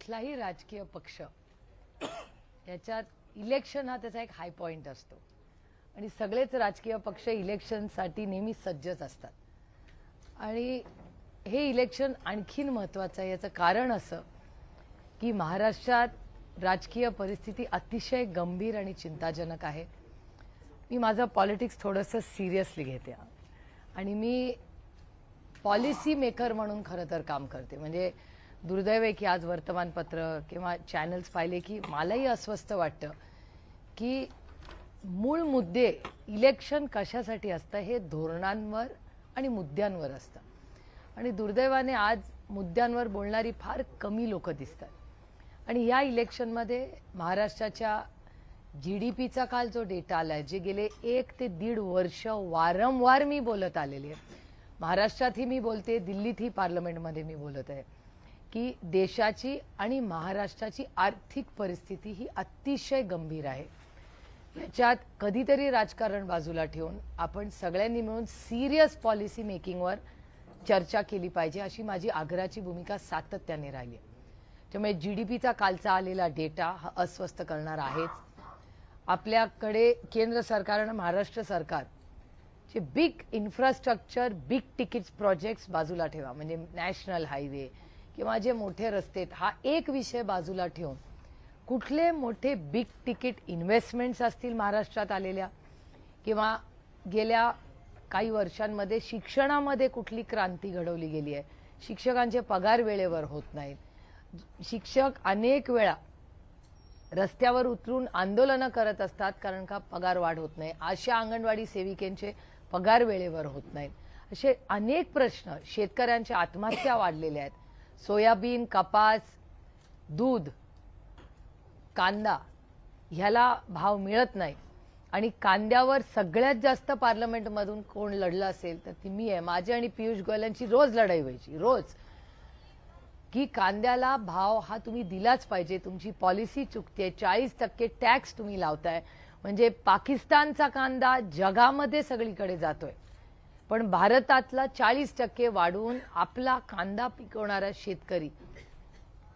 कुठलाही राजकीय पक्ष याच्यात इलेक्शन हा त्याचा एक हाय पॉइंट असतो आणि सगळेच राजकीय पक्ष इलेक्शनसाठी नेहमी सज्जच असतात आणि हे इलेक्शन आणखीन महत्त्वाचं आहे. याचं कारण असं की महाराष्ट्रात राजकीय परिस्थिती अतिशय गंभीर आणि चिंताजनक आहे. मी माझं पॉलिटिक्स थोडंसं सिरियसली घेते आणि मी पॉलिसी मेकर म्हणून खरं तर काम करते. म्हणजे दुर्दैव आहे की आज वर्तमानपत्र किंवा चॅनल्स पाहिले की मलाही अस्वस्थ वाटतं की मूळ मुद्दे इलेक्शन कशासाठी असतं हे धोरणांवर आणि मुद्द्यांवर असतं आणि दुर्दैवाने आज मुद्द्यांवर बोलणारी फार कमी लोक दिसतात. आणि या इलेक्शनमध्ये महाराष्ट्राच्या GDPचा काल जो डेटा आलाय, जे गेले 1 ते 1.5 वर्ष वारंवार मी बोलत आलेली आहे, महाराष्ट्रातही मी बोलते, दिल्लीतही पार्लमेंटमध्ये मी बोलत आहे की देशाची आणि महाराष्ट्राची आर्थिक परिस्थिती ही अतिशय गंभीर आहे. याच्यात कधीतरी राजकारण बाजूला ठेवून आपण सगळ्यांनी मिळून सिरियस पॉलिसी मेकिंगवर चर्चा केली पाहिजे, अशी माझी आग्रहाची भूमिका सातत्याने राहिली आहे. त्यामुळे GDPचा कालचा आलेला डेटा हा अस्वस्थ करणार आहेच. आपल्याकडे केंद्र सरकार आणि महाराष्ट्र सरकार जे big infrastructure, big tickets projects बाजूला ठेवा, म्हणजे नॅशनल हायवे किंवा जे मोठे रस्ते, हा एक विषय बाजूला ठेवून कुठले मोठे बिग तिकीट इन्व्हेस्टमेंट्स असतील महाराष्ट्रात आलेल्या किंवा गेल्या काही वर्षांमध्ये शिक्षणामध्ये कुठली क्रांती घडवली गेली आहे. शिक्षकांचे पगार वेळेवर होत नाहीत, शिक्षक अनेक वेळा रस्त्यावर उतरून आंदोलनं करत असतात कारण का पगार वाढ होत नाही. आशा अंगणवाडी सेविकेंचे पगार वेळेवर होत नाहीत. असे अनेक प्रश्न, शेतकऱ्यांच्या आत्महत्या वाढलेल्या आहेत. सोयाबीन, कपास, दूध, कांदा ह्याला भाव मिळत नाही आणि कांद्यावर सगळ्यात जास्त पार्लमेंटमधून कोण लढलं असेल तर ती मी आहे. माझी आणि पियुष गोयल यांची रोज लढाई व्हायची, रोज, की कांद्याला भाव हा तुम्ही दिलाच पाहिजे. तुमची पॉलिसी चुकते. 40% टॅक्स तुम्ही लावताय, म्हणजे पाकिस्तानचा कांदा जगामध्ये सगळीकडे जातोय, पण भारतातला 40% वाढवून आपला कांदा पिकवणारा शेतकरी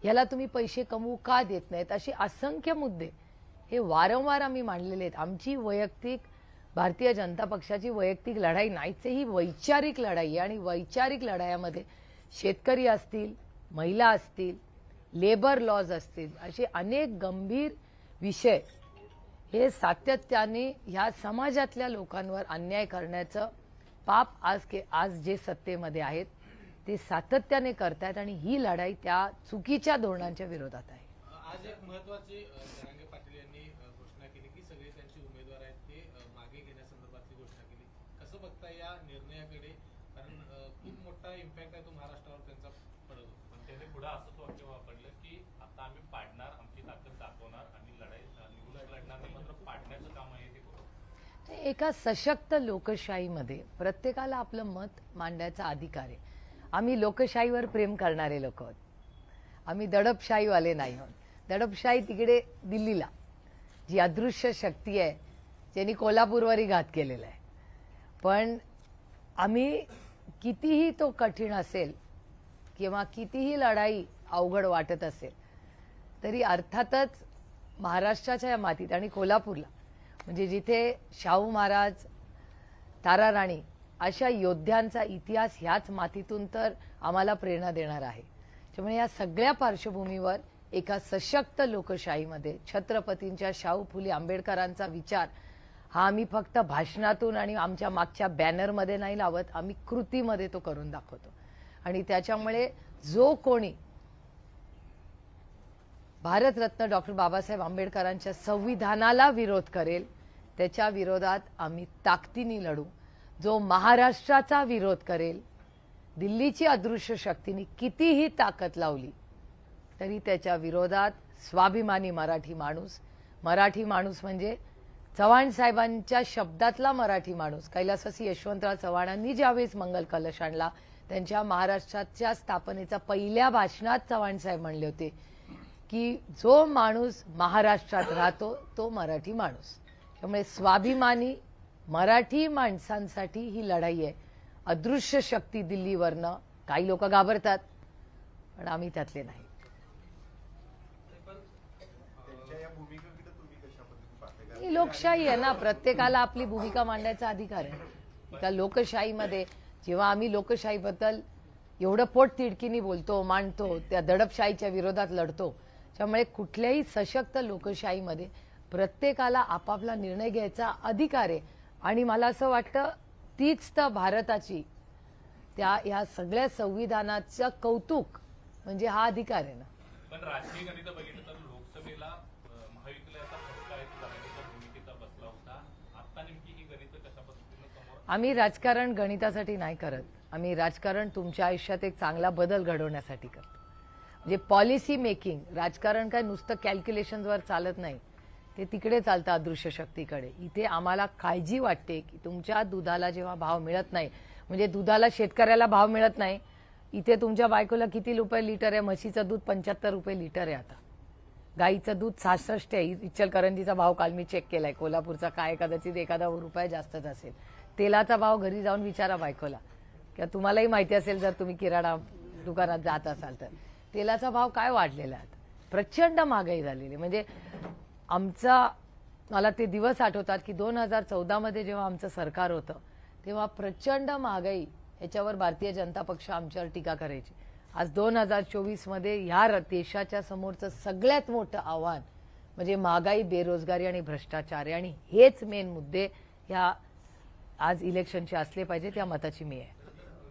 याला तुम्ही पैसे कमवू का देत नाहीत. असे असंख्य मुद्दे हे वारंवार आम्ही मांडलेले आहेत. आमची वैयक्तिक, भारतीय जनता पक्षाची वैयक्तिक लढाई नाहीच, ही वैचारिक लढाई आहे आणि वैचारिक लढाईमध्ये शेतकरी असतील, महिला असतील, लेबर लॉज असतील, असे अनेक गंभीर विषय हे सातत्याने ह्या समाजातल्या लोकांवर अन्याय करण्याचं पाप आज जे सत्तेमध्ये आहेत ते सातत्याने करतायत आणि ही लढाई त्या चुकीच्या धोरणांच्या विरोधात आहे. आज एक महत्त्वाची जरांगे पाटील यांनी घोषणा केली की सगळे त्यांचे उमेदवार आहेत ते मागे घेण्यासंदर्भातली घोषणा केली. कसं बघता या निर्णयाकडे? कारण खूप मोठा इम्पॅक्ट आहे तो महाराष्ट्रावर त्यांचा पडत होता. पण त्यांनी पुढे असंच वाक्य वापरलं की आता आम्ही पाडणार, आमची ताकद दाखवणार आणि निवडणूक लढणार नाही, मात्र पाडण्याचं काम आहे ते करू. एका सशक्त लोकशाहीमध्ये प्रत्येकाला आपलं मत मांडण्याचा अधिकार आहे. आम्ही लोकशाहीवर प्रेम करणारे लोक आहोत, आम्ही दडपशाहीवाले नाही आहोत. दडपशाही तिकडे दिल्लीला, जी अदृश्य शक्ती आहे ज्यांनी कोल्हापूरवरही घात केलेला आहे. पण आम्ही कितीही तो कठीण असेल किंवा कितीही लढाई अवघड वाटत असेल तरी अर्थातच महाराष्ट्राच्या या मातीत आणि कोल्हापूरला, म्हणजे जिथे शाहू महाराज, ताराराणी अशा योद्ध्यांचा इतिहास ह्याच मातीतून तर आम्हाला प्रेरणा देणार आहे. त्यामुळे या सगळ्या पार्श्वभूमीवर एका सशक्त लोकशाहीमध्ये छत्रपतींच्या, शाहू फुले आंबेडकरांचा विचार हा आम्ही फक्त भाषणातून आणि आमच्या मागच्या बॅनरमध्ये नाही लावत, आम्ही कृतीमध्ये तो करून दाखवतो. आणि त्याच्यामुळे जो कोणी भारतरत्न डॉक्टर बाबासाहेब आंबेडकरांच्या संविधानाला विरोध करेल त्याच्या विरोधात आम्ही ताकदीने लढू. जो महाराष्ट्राचा विरोध करेल, दिल्लीची अदृश्य शक्तीने कितीही ताकद लावली तरी त्याच्या विरोधात स्वाभिमानी मराठी माणूस म्हणजे चव्हाण साहेबांच्या शब्दातला मराठी माणूस, कैलासवासी यशवंतराव चव्हाणांनी ज्यावेळेस मंगल कलश आणला त्यांच्या महाराष्ट्राच्या स्थापनेच्या पहिल्या भाषणात चव्हाण साहेब म्हणले होते की जो माणूस महाराष्ट्रात राहतो तो मराठी माणूस. त्यामुळे स्वाभिमानी मराठी माणसांसाठी ही लढाई आहे. अदृश्य शक्ती दिल्लीवरनं काही लोक घाबरतात, पण आम्ही त्यातले नाही. ही लोकशाही आहे ना, प्रत्येकाला आपली भूमिका मांडण्याचा अधिकार आहे. त्या लोकशाहीमध्ये जेव्हा आम्ही लोकशाहीबद्दल एवढं पोटतिडकीनी बोलतो, मांडतो, त्या दडपशाहीच्या विरोधात लढतो, त्यामुळे कुठल्याही सशक्त लोकशाहीमध्ये प्रत्येकाला आपापला निर्णय घ्यायचा अधिकार आहे. आणि मला असं वाटतं तीच तर भारताची त्या या सगळ्या संविधानाचं कौतुक म्हणजे हा अधिकार आहे ना. पण राजकीय गणित बघितलं तर लोकसभेला महाविद्यालयाचा फटका आहे तो जरांगेच्या भूमिकेचा बसला होता. आता नेमकी ही गणित कशा पद्धतीनं समोर? आम्ही राजकारण गणितासाठी नाही करत. आम्ही राजकारण तुमच्या आयुष्यात एक चांगला बदल घडवण्यासाठी करतो. म्हणजे पॉलिसी मेकिंग, राजकारण काय नुसतं कॅल्क्युलेशनवर चालत नाही, ते तिकडे चालतं अदृश्य शक्तीकडे. इथे आम्हाला काळजी वाटते की तुमच्या दुधाला जेव्हा भाव मिळत नाही, म्हणजे दुधाला शेतकऱ्याला भाव मिळत नाही, इथे तुमच्या बायकोला किती रुपये लिटर आहे? म्हशीचं दूध 75 रुपये लिटर आहे आता. गाईचं दूध 66 आहे. इचलकरंजीचा भाव काल मी चेक केलाय. कोल्हापूरचा काय कदाचित एखादा रुपया जास्तच असेल. तेलाचा भाव घरी जाऊन विचारा बायकोला, किंवा तुम्हालाही माहिती असेल जर तुम्ही किराणा दुकानात जात असाल तर. तेलाचा भाव काय वाढलेला आहे, प्रचंड महागाई झालेली. म्हणजे मला ते दिवस आठवतात की 2014 मध्ये जेव्हा आमचं सरकार होतं तेव्हा प्रचंड महागाई, याच्यावर भारतीय जनता पक्ष आमच्यावर टीका करायची. आज 2024 मध्ये ह्या देशाच्या समोरचं सगळ्यात मोठं आव्हान म्हणजे महागाई, बेरोजगारी आणि भ्रष्टाचार आहे. आणि हेच मेन मुद्दे ह्या आज इलेक्शनचे असले पाहिजे. त्या मताची मी आहे.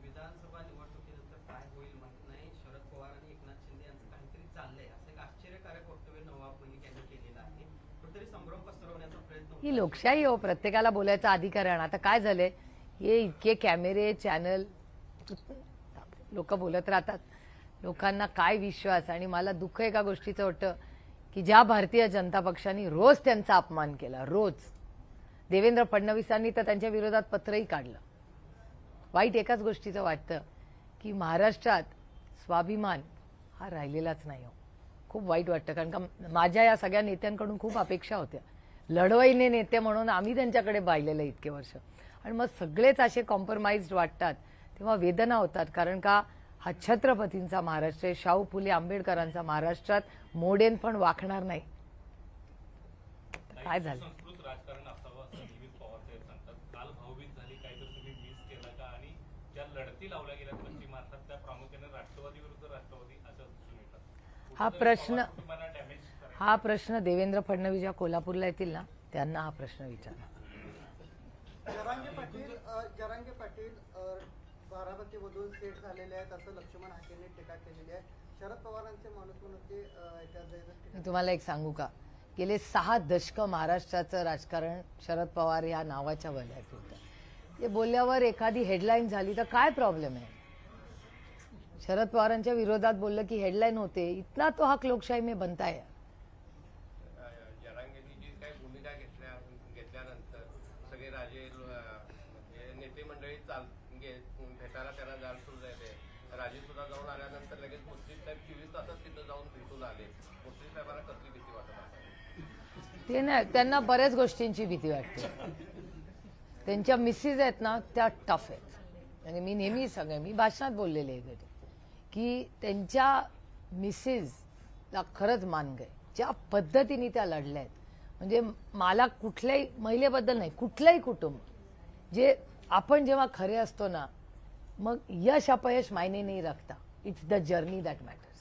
विधानसभा निवडणुकीनंतर काय होईल माहित नाही. शरद पवार आणि एकनाथ शिंदे यांचं काहीतरी चाललंय, असं एक आश्चर्यकारक वक्तव्य नवाब मलिक यांनी केलेलं आहे. कुठेतरी संभ्रम पसरवण्याचा प्रयत्न होतो. ही लोकशाही हो, प्रत्येकाला बोलायचा अधिकार आहे. आता काय झालंय, हे इतके कॅमेरे, चॅनल, लोक बोलत राहतात. लोकांना काय विश्वास. आणि मला दुःख एका गोष्टीचं वाटतं की ज्या भारतीय जनता पक्षाने रोज त्यांचा अपमान केला, रोज देवेंद्र फडणवीसांनी तर त्यांच्या विरोधात पत्रही काढलं. वाईट एकाच गोष्टीचं वाटतं की महाराष्ट्रात स्वाभिमान हा राहिलेलाच नाही हो. खूप वाईट वाटतं, कारण का माझ्या या सगळ्या नेत्यांकडून खूप अपेक्षा होत्या. लढवईने नेते म्हणून आम्ही त्यांच्याकडे पाहिलेलं इतके वर्ष, आणि मग सगळेच असे कॉम्प्रोमाइज्ड वाटतात तेव्हा वेदना होतात. कारण का हा छत्रपतींचा महाराष्ट्र आहे, शाहू फुले आंबेडकरांचा महाराष्ट्रात मोडेन पण वाकणार नाही. काय झालं? संस्कृत राजकारण असावं असं नेहमीच पवार साहेब सांगतात. काल भाऊबीज झाली, काहीतरी तुम्ही मिस केला का? आणि ज्या लढती लावल्या गेल्या पश्चिम महाराष्ट्रात त्या प्रामुख्याने राष्ट्रवादी विरुद्ध राष्ट्रवादी अशा दिसून येतात. हा प्रश्न देवेंद्र फडणवीस या कोल्हापूरला येतील ना, त्यांना हा प्रश्न विचारा. जरांगे पाटील बारामतीमधून सेट झालेले आहेत असं लक्ष्मण हाकेंनी टीका केलेली आहे. शरद पवारांचे माणूस म्हणून ते मी तुम्हाला एक सांगू का, गेले 6 दशकं महाराष्ट्राचं राजकारण शरद पवार या नावाच्या वल्यात होतं. ते बोलल्यावर एखादी हेडलाईन झाली तर काय प्रॉब्लेम आहे? शरद पवारांच्या विरोधात बोललं की हेडलाईन होते. इतना तो हक लोकशाही में बनता है. जरांगेंनी जी काही भूमिका घेतल्यानंतर सगळे राजे नेते मंडळी भेटायला त्यांना जाल सुरू झाले. राजे सुद्धा जाऊन आल्यानंतर लगेच मुस्लिम साहेब 24 तासात तिथं जाऊन भेटून आले. मुस्लिम साहेबांना कसली भीती वाटत असेल? ते नाही, त्यांना बऱ्याच गोष्टींची भीती वाटते. त्यांच्या मिसेस आहेत ना, त्या टफ आहेत. आणि मी नेहमी मी भाषणात बोललेले आहे की त्यांच्या मिसेसला खरंच मान गए. ज्या पद्धतीने त्या लढल्या आहेत, म्हणजे मला कुठल्याही महिलेबद्दल नाही, कुठलंही कुटुंब जे आपण जेव्हा खरे असतो ना, मग यश अपयश मायने नाही रखता. It's the journey that matters.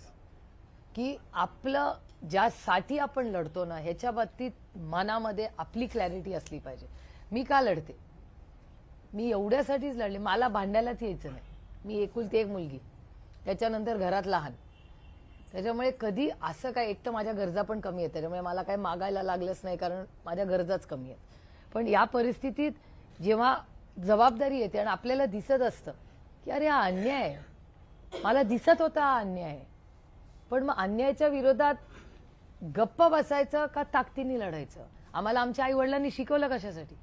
की आपलं ज्यासाठी आपण लढतो ना, ह्याच्या बाबतीत मनामध्ये आपली क्लॅरिटी असली पाहिजे. मी का लढते? मी एवढ्यासाठीच लढले. मला भांडायलाच यायचं नाही. मी एकुलती एक मुलगी, त्याच्यानंतर घरात लहान, त्याच्यामुळे कधी असं काय, एक तर माझ्या गरजा पण कमी आहेत, त्याच्यामुळे मला काय मागायला लागलंच नाही, कारण माझ्या गरजाच कमी आहेत. पण या परिस्थितीत जेव्हा जबाबदारी येते आणि आपल्याला दिसत असतं की अरे हा अन्याय आहे, मला दिसत होता हा अन्याय आहे, पण मग अन्यायाच्या विरोधात गप्प बसायचं का ताकदीने लढायचं? आम्हाला आमच्या आई वडिलांनी शिकवलं कशासाठी?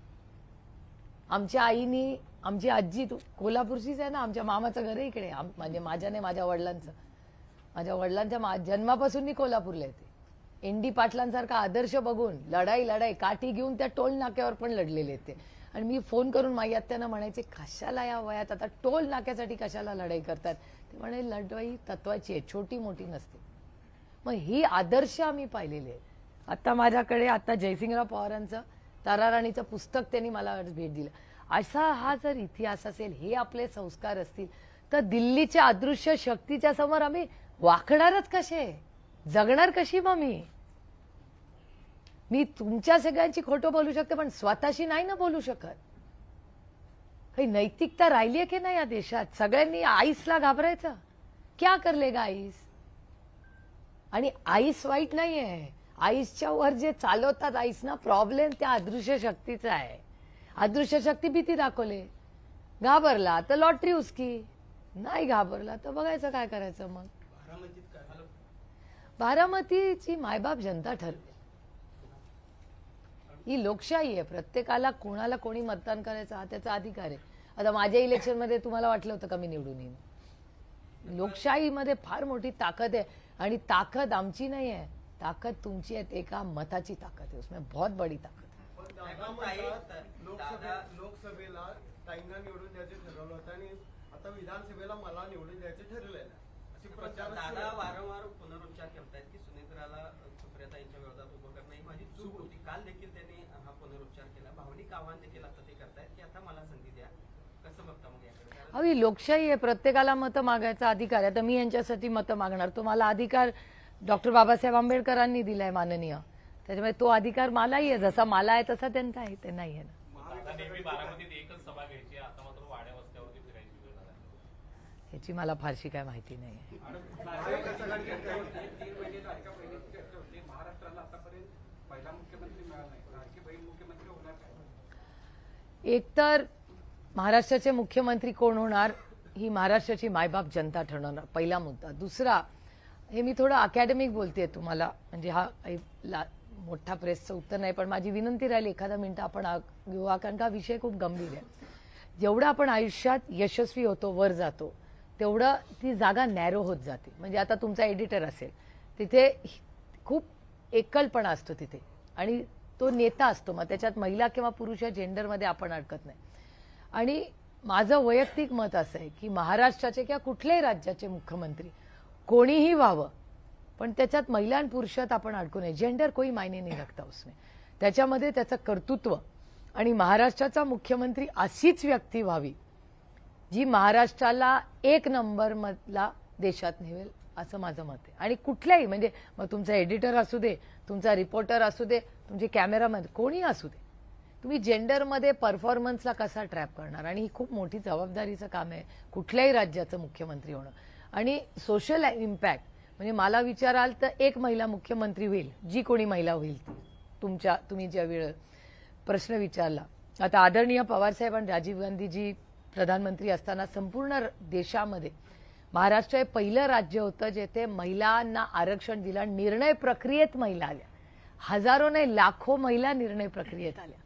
आमच्या आईनी, आमची आजी कोल्हापूरचीच आहे ना, आमच्या मामाचं घर आहे इकडे, म्हणजे माझ्या नाही, माझ्या वडिलांच्या जन्मापासून मी कोल्हापूरला येते. एनडी पाटलांसारखा आदर्श बघून लढाई काठी घेऊन त्या टोल नाक्यावर पण लढलेले ते. आणि मी फोन करून माझी आत्यांना म्हणायचे, कशाला या वयात आता टोल नाक्यासाठी कशाला लढाई करतात? ते म्हणे लढाई तत्वाची आहे, छोटी मोठी नसते. मग ही आदर्श आम्ही पाहिलेले आहेत. आता माझ्याकडे जयसिंगराव पवारांचं ताराराणीचं पुस्तक त्यांनी मला आज भेट दिलं. असा हा जर इतिहास असेल, हे आपले संस्कार असतील, तर दिल्लीच्या अदृश्य शक्तीच्या समोर आम्ही वाकणारच कसे, जगणार कशी? मग मी तुमच्या सगळ्यांची खोटं बोलू शकते, पण स्वतःशी नाही ना बोलू शकत. काही नैतिकता राहिली आहे की नाही या देशात? सगळ्यांनी आईसला घाबरायचं. क्या कर लेगा आईस? आणि आईस वाईट नाहीये. आईसच्या वर जे चालवतात आईसना प्रॉब्लेम त्या अदृश्य शक्तीचा आहे. अदृश्य शक्ती भीती दाखवले, घाबरला तर लॉटरी उसकी, नाही घाबरला तर बघायचं काय करायचं. मग बारामतीची मायबाप जनता ठरते. ही लोकशाही आहे. प्रत्येकाला कोणाला कोणी मतदान करायचं हा त्याचा अधिकार आहे. आता माझ्या इलेक्शन मध्ये तुम्हाला वाटलं होतं का मी निवडून येईन? लोकशाहीमध्ये फार मोठी ताकद आहे. आणि ताकद आमची नाही आहे, ताकद तुमची आहे. एका मताची ताकद आहे, उसमें बहुत बड़ी ताकद है. लोकसभेला ताईंना निवडून द्यायचं ठरवलं होतं आणि आता विधानसभेला मला निवडून द्यायचं ठरलेलं आहे. अशी प्रचार दादा वारंवार पुनरुच्चार करतायत की सुनेत्राला सुप्रियाताईंच्या विरोधात उभं करणं ही माझी चूक होती. काल देखील त्यांनी हा पुनरुच्चार केला. भावनिक आव्हान देखील आता ते करतायत की आता मला संधी द्या. कसं बघता मग याकडे? अहो, ही लोकशाही आहे. प्रत्येकाला मतं मागायचा अधिकार आहे. आता मी यांच्यासाठी मतं मागणार, तो मला अधिकार डॉक्टर बाबासाहेब आंबेडकरांनी दिलाय माननीय. त्याच्यामुळे तो अधिकार मलाही आहे. जसा मला आहे तसा त्यांचा आहे, ते नाही आहे ना. आता नेहमी बारामतीत एकच सभा घ्यायची, आता मात्र वाड्या वस्त्यावरती फिरायची वेळ झाली. ह्याची मला फारशी काय माहिती नाही आहे. महाराष्ट्राला आतापर्यंत पहिला मुख्यमंत्री मिळाला नाही, लाडकी बहीण मुख्यमंत्री होणार काय? एकतर महाराष्ट्राचे मुख्यमंत्री कोण होणार ही महाराष्ट्राची मायबाप जनता ठरवणार, पहिला मुद्दा. दुसरा, हे मी थोडं अकॅडमिक बोलतेय तुम्हाला, म्हणजे हा मोठा प्रेसचं उत्तर नाही, पण माझी विनंती राहिली एखादा मिनिट आपण घेऊ, कारण का विषय खूप गंभीर आहे. जेवढं आपण आयुष्यात यशस्वी होतो, वर जातो, तेवढं ती जागा नॅरो होत जाते. म्हणजे आता तुमचा एडिटर असेल, तिथे खूप एकलपणा असतो तिथे, आणि तो नेता असतो. मग त्याच्यात महिला किंवा पुरुष या जेंडरमध्ये आपण अडकत नाही. आणि माझं वैयक्तिक मत असं आहे की महाराष्ट्राचे किंवा कुठल्याही राज्याचे मुख्यमंत्री कोणीही व्हावं, पण त्याच्यात महिला आणि पुरुषात आपण अडकू नये. जेंडर कोई मायने नाही रखता उसमें. त्याच्यामध्ये त्याचं कर्तृत्व, आणि महाराष्ट्राचा मुख्यमंत्री अशीच व्यक्ती व्हावी जी महाराष्ट्राला एक नंबर मधला देशात नेवेल, असं माझं मत आहे. आणि कुठल्याही, म्हणजे मग तुमचा एडिटर असू दे, तुमचा रिपोर्टर असू दे, तुमचे कॅमेरामॅन, कोणी असू दे, तुम्ही जेंडरमध्ये परफॉर्मन्सला कसा ट्रॅप करणार? आणि ही खूप मोठी जबाबदारीचं काम आहे कुठल्याही राज्याचं मुख्यमंत्री होणं. आणि सोशल इम्पॅक्ट, म्हणजे मला विचाराल तर एक महिला मुख्यमंत्री होईल, जी कोणी महिला होईल ती. तुम्ही ज्या वेळ प्रश्न विचारला, आता आदरणीय पवारसाहेब आणि राजीव गांधीजी प्रधानमंत्री असताना संपूर्ण देशामध्ये महाराष्ट्र हे पहिलं राज्य होतं जेथे महिलांना आरक्षण दिलं. निर्णय प्रक्रियेत महिला आल्या, हजारो नाही लाखो महिला निर्णय प्रक्रियेत आल्या.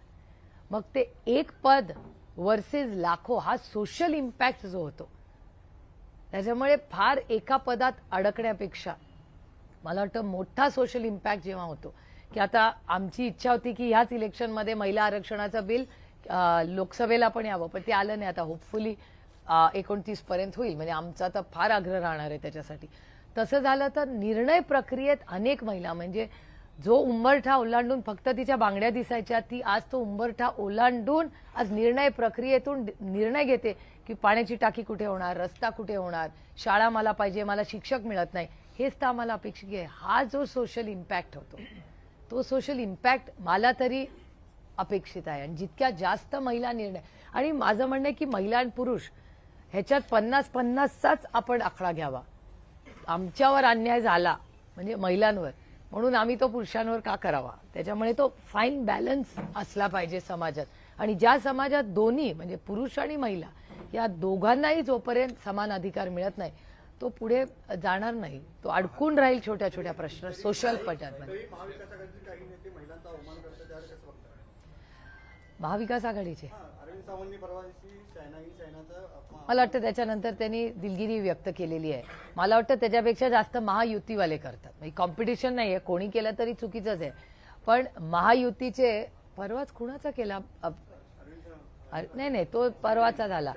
मग ते एक पद वर्सेस लाखो, हा सोशल इम्पॅक्ट जो होतो, त्याच्यामुळे फार एका पदात अडकण्यापेक्षा मला वाटतं मोठा सोशल इम्पॅक्ट जेव्हा होतो, की आता आमची इच्छा होती की ह्याच इलेक्शनमध्ये महिला आरक्षणाचं बिल लोकसभेला पण यावं, पण ते आलं नाही. आता होपफुली 29 पर्यंत होईल, म्हणजे आमचा तर फार आग्रह राहणार आहे त्याच्यासाठी. तसं झालं तर निर्णय प्रक्रियेत अनेक महिला, म्हणजे जो उंबरठा ओलांडून फक्त तिच्या बांगड्या दिसायच्या, ती आज तो उंबरठा ओलांडून आज निर्णय प्रक्रियेतून निर्णय घेते की पाण्याची टाकी कुठे होणार, रस्ता कुठे होणार, शाळा मला पाहिजे, मला शिक्षक मिळत नाही, हेच तर आम्हाला अपेक्षित आहे. हा जो सोशल इम्पॅक्ट होतो, तो सोशल इम्पॅक्ट मला तरी अपेक्षित आहे. आणि जितक्या जास्त महिला निर्णय, आणि माझं म्हणणं आहे की महिला आणि पुरुष ह्याच्यात 50-50चाच आपण आकडा घ्यावा. आमच्यावर अन्याय झाला म्हणजे महिलांवर, म्हणून आम्ही तो पुरुषांवर का करावा? त्याच्यामुळे तो फाईन बॅलन्स असला पाहिजे समाजात. आणि ज्या समाजात दोन्ही, म्हणजे पुरुष आणि महिला या दोघांनाही जोपर्यंत समान अधिकार मिळत नाही, तो पुढे जाणार नाही, तो अडकून राहील छोट्या छोट्या प्रश्न सोशल पटांमध्ये. महाविकास आघाडीचे मला वाटतं त्याच्यानंतर त्यांनी दिलगिरी व्यक्त केलेली आहे. मला वाटतं त्याच्यापेक्षा जास्त महायुतीवाले करतात. म्हणजे कॉम्पिटिशन नाहीये, कोणी केलं तरी चुकीचंच आहे, पण महायुतीचे परवाच कुणाचा केला? नाही, तो परवाचा झाला.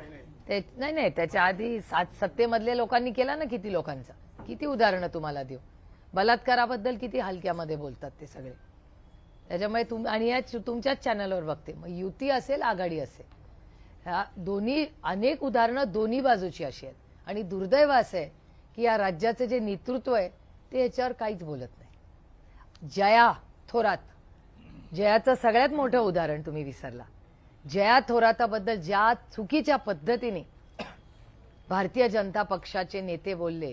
नाही, त्याच्या आधी सत्तेमधल्या लोकांनी केला ना, किती लोकांचा. किती उदाहरणं तुम्हाला देऊ? बलात्काराबद्दल किती हलक्यामध्ये बोलतात ते सगळे. त्याच्यामुळे आणि या तुमच्याच चॅनलवर बघते, मग युती असेल आघाडी असेल, ह्या दोन्ही अनेक उदाहरणं दोन्ही बाजूची अशी आहेत. आणि दुर्दैव असं आहे की या राज्याचं जे नेतृत्व आहे ते याच्यावर काहीच बोलत नाही. जया थोरात, जयाचं सगळ्यात मोठं उदाहरण तुम्ही विसरला. जया थोराताबद्दल ज्या चुकीच्या पद्धतीने भारतीय जनता पक्षाचे नेते बोलले,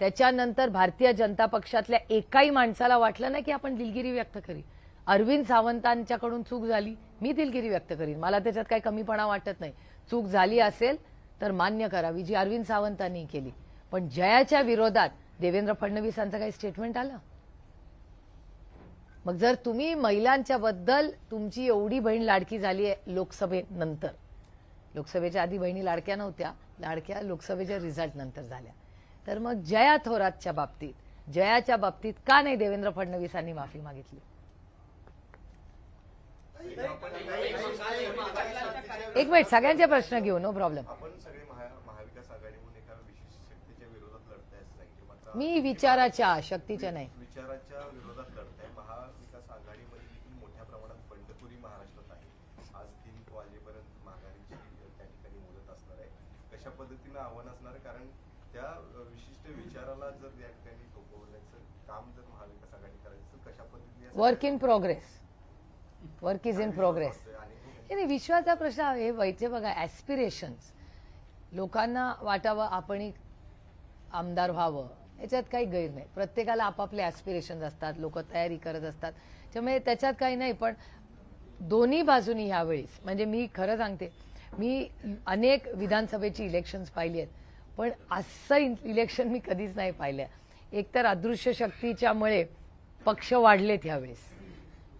त्याच्यानंतर भारतीय जनता पक्षातल्या एकाही माणसाला वाटलं नाही की आपण दिलगिरी व्यक्त करी. अरविंद सावंतांच्याकडून चूक झाली, मी दिलगिरी व्यक्त करीन, मला त्याच्यात काही कमीपणा वाटत नाही. चूक झाली असेल तर मान्य करावी, जी अरविंद सावंतांनी केली. पण जयाच्या विरोधात देवेंद्र फडणवीसांचं काही स्टेटमेंट आलं? मग जर तुम्ही महिलांच्या बद्दल तुमची एवढी बहीण लाडकी झाली आहे लोकसभेनंतर, लोकसभेच्या आधी बहिणी लाडक्या नव्हत्या, लाडक्या लोकसभेच्या रिझल्ट नंतर झाल्या, तर मग जया थोरातच्या बाबतीत, जयाच्या बाबतीत का नाही देवेंद्र फडणवीसांनी माफी मागितली? एक मिनिट, सगळ्यांचे प्रश्न घेऊ, नो प्रॉब्लेम. आपण सगळे महाविकास आघाडी म्हणून एका विशिष्ट शक्तीच्या विरोधात लढताय असं सांगितलं, मात्र मी विचाराच्या, शक्तीच्या नाही. विचाराच्या विरोधात लढताय. महाविकास आघाडीमध्ये देखील मोठ्या प्रमाणात बंडखोरी महाराष्ट्रात आहे. आज 3 वाजेपर्यंत माघारीची त्या ठिकाणी मुदत असणार आहे. कशा पद्धतीनं आव्हान असणार आहे? कारण त्या विशिष्ट विचाराला जर या ठिकाणी थोपवण्याचं काम जर महाविकास आघाडी करायचं तर कशा पद्धतीने? Work in progress, work is in progress. नाही, विश्वाचा प्रश्न आहे. व्हायचे बघा, ऍस्पिरेशन्स लोकांना वाटावं आपण आमदार व्हावं, याच्यात काही गैर नाही. प्रत्येकाला आपापले ऍस्पिरेशन्स असतात, लोक तयारी करत असतात, त्यामुळे त्याच्यात काही नाही. पण दोन्ही बाजूनी ह्यावेळेस, म्हणजे मी खरं सांगते, मी अनेक विधानसभेची इलेक्शन्स पाहिली आहेत, पण असं इलेक्शन मी कधीच नाही पाहिलं. एकतर अदृश्य शक्तीच्यामुळे पक्ष वाढलेत ह्यावेळेस.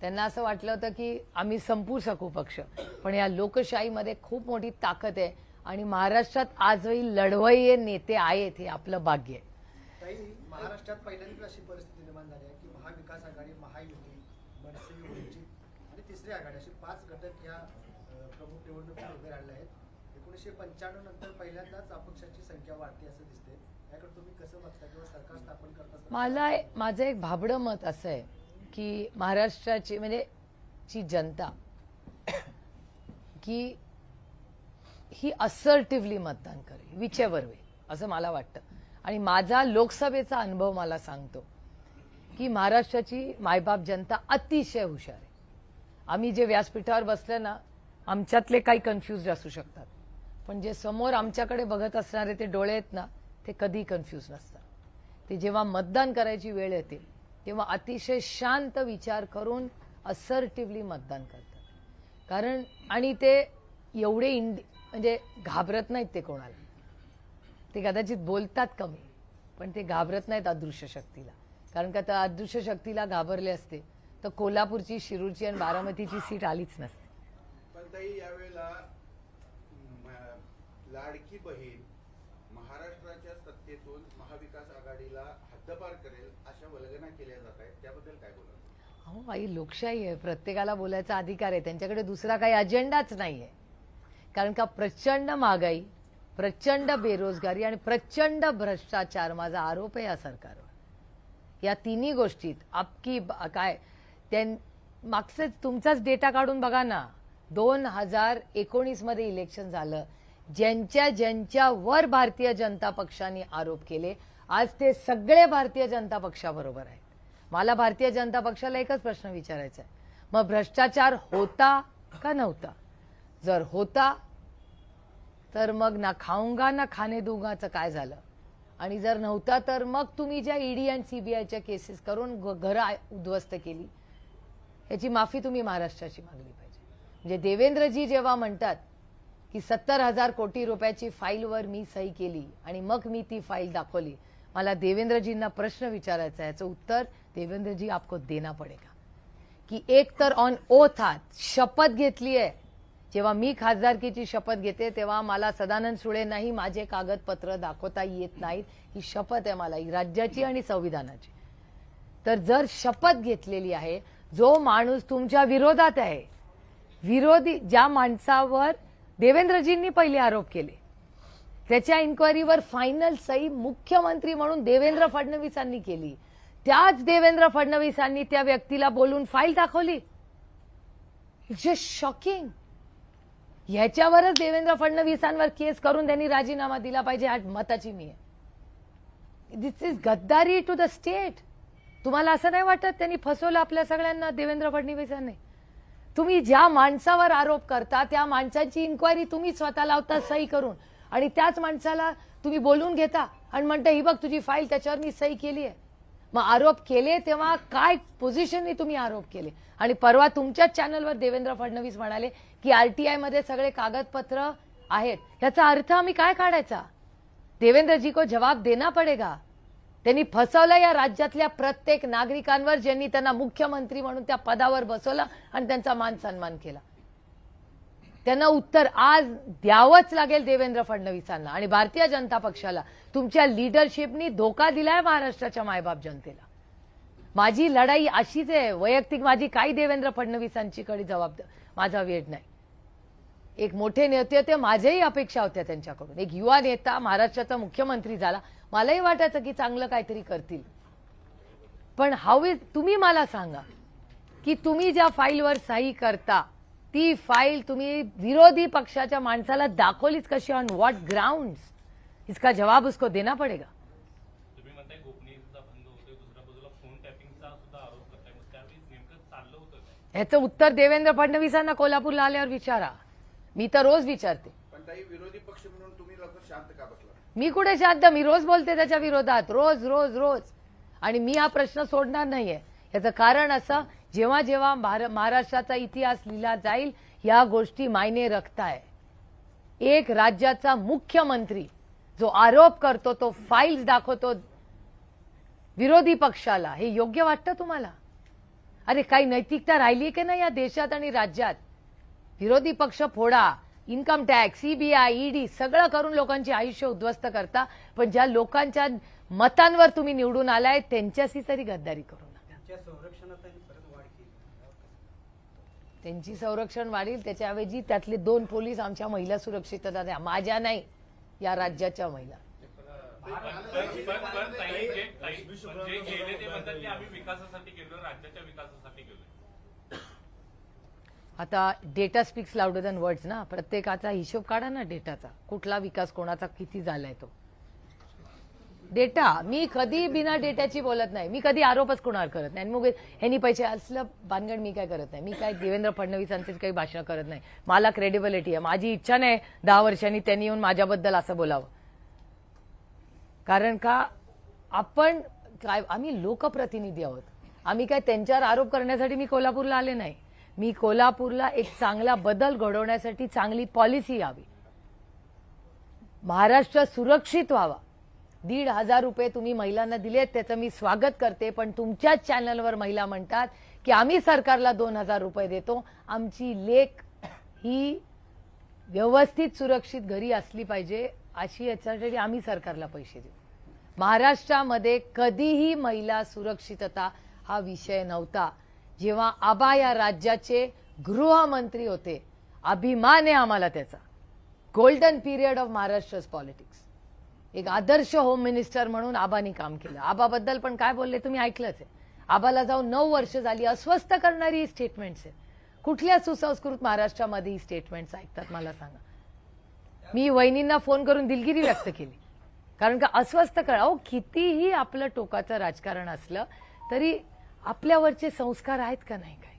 त्यांना असं वाटलं होतं की आम्ही संपू शकू पक्ष, पण या लोकशाहीमध्ये खूप मोठी ताकद आहे आणि महाराष्ट्रात आजही लढवय्ये नेते आहेत, हे आपलं भाग्य आहे. ताई, महाराष्ट्रात पहिल्यांदाच अशी परिस्थिती निर्माण झाली आहे की महाविकास आघाडी, महायुती, मनसे, वंचित आणि तिसरी आघाडी असे 5 घटक या प्रमुख निवडणुकीत उभे राहिले आहेत. 1995 नंतर पहिल्यांदाच अपक्षाची संख्या वाढते असं दिसते. याकडे तुम्ही कसं बघता किंवा सरकार स्थापन करता? माझं एक भाबडं मत असं आहे की महाराष्ट्राची म्हणजे ची जनता की ही असर्टिव्हली मतदान करेल, विचेवर वे, असं मला वाटतं. आणि माझा लोकसभेचा अनुभव मला सांगतो की महाराष्ट्राची मायबाप जनता अतिशय हुशार आहे. आम्ही जे व्यासपीठावर बसले ना, आमच्यातले काही कन्फ्युज असू शकतात, पण जे समोर आमच्याकडे बघत असणारे ते डोळे आहेत ना, ते कधी कन्फ्युज नसतात. ते जेव्हा मतदान करायची वेळ येते तेव्हा अतिशय शांत विचार करून असर्टिव्हली मतदान करतात. कारण आणि ते एवढे म्हणजे घाबरत नाहीत ते कोणाला. ते कदाचित बोलतात कमी, पण ते घाबरत नाहीत अदृश्य शक्तीला. कारण का त्या अदृश्य शक्तीला घाबरले असते तर कोल्हापूरची, शिरूरची आणि बारामतीची सीट आलीच नसते. पण ताई, यावेळेला लाडकी बहीण महाराष्ट्राच्या सत्तेतून महाविकास आघाडीला हद्दपार करेल अशा वल्गना केल्या जात आहेत, त्याबद्दल काय बोलाल? अहो बाई, लोकशाही आहे, प्रत्येकाला बोलायचा अधिकार आहे. त्यांच्याकडे दुसरा काही अजेंडाच नाहीये. कारण का प्रचंड महागाई, प्रचंड बेरोजगारी आणि प्रचंड भ्रष्टाचार माझा आरोप आहे या सरकारवर. या तिन्ही गोष्टीत आपकी काय मागचेच तुमचाच डेटा काढून बघा ना. 2019 मध्ये इलेक्शन झालं, ज्यांच्यावर भारतीय जनता पक्षाने आरोप केले, आज ते सगळे भारतीय जनता पक्षाबरोबर आहेत. मला भारतीय जनता पक्षाला एकच प्रश्न विचारायचा आहे, मग भ्रष्टाचार होता का नव्हता? जर होता तर मग ना खाऊंगा ना खाने दूंगाचं काय झालं? आणि जर नव्हता तर मग तुम्ही ज्या ईडी आणि सीबीआयच्या केसेस करून घरं उद्ध्वस्त केली, याची माफी तुम्ही महाराष्ट्राची मागली पाहिजे. म्हणजे देवेंद्रजी जेव्हा म्हणतात की 70,000 कोटी रुपयाची फाईलवर मी सही केली आणि मग मी ती फाईल दाखवली, मला देवेंद्रजींना प्रश्न विचारायचा आहे. याचं उत्तर देवेंद्रजी आपको देना पडेगा की एक तर ऑन ओथ आहात, शपथ घेतली आहे. जेव्हा मी खासदारकीची शपथ घेते तेव्हा मला सदानंद सुळेंनाही माझे कागदपत्र दाखवता येत नाहीत. ही शपथ आहे मला, ही राज्याची आणि संविधानाची. तर जर शपथ घेतलेली आहे, जो माणूस तुमच्या विरोधात आहे, विरोधी ज्या माणसावर देवेंद्रजींनी पहिले आरोप केले, त्याच्या इन्क्वायरीवर फायनल सही मुख्यमंत्री म्हणून देवेंद्र फडणवीसांनी केली, त्याच देवेंद्र फडणवीसांनी त्या व्यक्तीला बोलून फाईल दाखवली. It's just shocking. ह्याच्यावरच देवेंद्र फडणवीसांवर केस करून त्यांनी राजीनामा दिला पाहिजे, आज मताची मी आहे. दिस इज गद्दारी टू द स्टेट. तुम्हाला असं नाही वाटत त्यांनी फसवलं आपल्या सगळ्यांना, देवेंद्र फडणवीसांनी? तुम्ही ज्या माणसावर आरोप करता त्या माणसाची इन्क्वायरी तुम्ही स्वतः लावता सही करून, आणि त्याच माणसाला तुम्ही बोलून घेता आणि म्हणता ही बघ तुझी फाईल, त्याच्यावर मी सही केली आहे. मग आरोप केले तेव्हा काय पोझिशनने तुम्ही आरोप केले? आणि परवा तुमच्याच चॅनलवर देवेंद्र फडणवीस म्हणाले की आरटीआय मध्ये सगळे कागदपत्र आहेत. याचा अर्थ आम्ही काय काढायचा? देवेंद्र जी को जवाब देना पडेगा. त्यांनी फसवलं या राज्यातल्या प्रत्येक नागरिकांवर, ज्यांनी त्यांना मुख्यमंत्री म्हणून त्या पदावर बसवलं आणि त्यांचा मान सन्मान केला. त्यांना उत्तर आज द्यावंच लागेल देवेंद्र फडणवीसांना आणि भारतीय जनता पक्षाला. तुमच्या लिडरशिपनी धोका दिलाय महाराष्ट्राच्या मायबाप जनतेला. माझी लढाई अशीच आहे वैयक्तिक, माझी काही देवेंद्र फडणवीसांची कडे जबाबदार माझा वेळ नाही. एक मोठे नेते होते, माझ्याही अपेक्षा होत्या त्यांच्याकडून. एक युवा नेता महाराष्ट्राचा मुख्यमंत्री झाला, मलाही वाटायचं की चांगलं काहीतरी करतील. पण हाऊ इज, तुम्ही मला सांगा की तुम्ही ज्या फाईलवर सही करता ती फाईल तुम्ही विरोधी पक्षाच्या माणसाला दाखवलीच कशी? On what grounds? इसका जवाब उसको देना पडेगा. तुम्ही म्हणताय गोपनीयतेचा भंग होतोय, दुसऱ्या बाजूला फोन टॅपिंगचा सुद्धा आरोप करताय, मग त्यावेळी नेमकं चाललं होतं काय? ह्याचं उत्तर देवेंद्र फडणवीसांना कोल्हापूरला आल्यावर विचारा. मी तर रोज विचारते. पण ताई, विरोधी पक्ष म्हणून तुम्ही लोक शांत का बसला? मी कुठे शांत? मी रोज बोलते त्याच्या विरोधात, रोज रोज रोज. आणि मी हा प्रश्न सोडणार नाहीये. याचं कारण असं, जेव्हा जेव्हा महाराष्ट्राचा इतिहास लिहिला जाईल या गोष्टी मायने रखताय. एक राज्याचा मुख्यमंत्री जो आरोप करतो, तो फाईल्स दाखवतो विरोधी पक्षाला, हे योग्य वाटतं तुम्हाला? अरे काही नैतिकता राहिली की नाही या देशात आणि राज्यात? विरोधी पक्ष फोडा, इन्कम टॅक्स, सीबीआय, ईडी सगळं करून लोकांचे आयुष्य उद्ध्वस्त करता, पण ज्या लोकांच्या मतांवर तुम्ही निवडून आलाय त्यांच्याशी तरी गद्दारी करू नका. त्यांच्या संरक्षणात त्यांनी परत वाढ केली. त्यांची संरक्षण वाढील, त्याच्याऐवजी त्यातले 2 पोलीस आमच्या महिला सुरक्षितता द्या. माझ्या नाही, या राज्याच्या महिला. जे गेले ते म्हणतात की आम्ही विकासासाठी गेलो, राज्याच्या विकासासाठी गेलो. आता data speaks louder than words ना. प्रत्येकाचा हिशोब काढा ना डेटाचा, कुठला विकास कोणाचा किती झालाय तो डेटा. मी कधी बिना डेटाची बोलत नाही. मी कधी आरोपच कोणावर करत नाही. मग ह्यांनी पैसे असलं भानगड मी काय करत नाही. मी काय देवेंद्र फडणवीसांचे काही भाषण करत नाही. मला क्रेडिबिलिटी आहे. माझी इच्छा नाही 10 वर्षांनी त्यांनी येऊन माझ्याबद्दल असं बोलावं. कारण का आपण काय, आम्ही लोकप्रतिनिधी आहोत. आम्ही काय त्यांच्यावर आरोप करण्यासाठी मी कोल्हापूरला आले नाही. मी कोल्हापूरला एक चांगला बदल घडवण्यासाठी चांगली पॉलिसी यावी, महाराष्ट्र सुरक्षित व्हावा. 1,500 रुपये तुम्ही महिलांना दिलेत, त्याचं मी स्वागत करते. पण तुमच्याच चॅनलवर महिला म्हणतात की आम्ही सरकारला 2,000 रुपये देतो, आमची लेक ही व्यवस्थित सुरक्षित घरी असली पाहिजे, अशी याच्यासाठी आम्ही सरकारला पैसे देऊ. महाराष्ट्रामध्ये कधीही महिला सुरक्षितता हा विषय नव्हता. जेव्हा आबा या राज्याचे गृहमंत्री होते, अभिमान आहे आम्हाला त्याचा. गोल्डन पिरियड ऑफ महाराष्ट्रच पॉलिटिक्स. एक आदर्श होम मिनिस्टर म्हणून आबांनी काम केलं. आबाबद्दल पण काय बोलले तुम्ही ऐकलंच आहे. आबाला जाऊन 9 वर्ष झाली. अस्वस्थ करणारी ही स्टेटमेंट्स आहेत. कुठल्या सुसंस्कृत महाराष्ट्रामध्ये ही स्टेटमेंट्स ऐकतात मला सांगा. मी वहिनींना फोन करून दिलगिरी व्यक्त केली. कारण का अस्वस्थ करा. अहो कितीही आपलं टोकाचं राजकारण असलं तरी आपल्यावरचे संस्कार आहेत का नाही काय?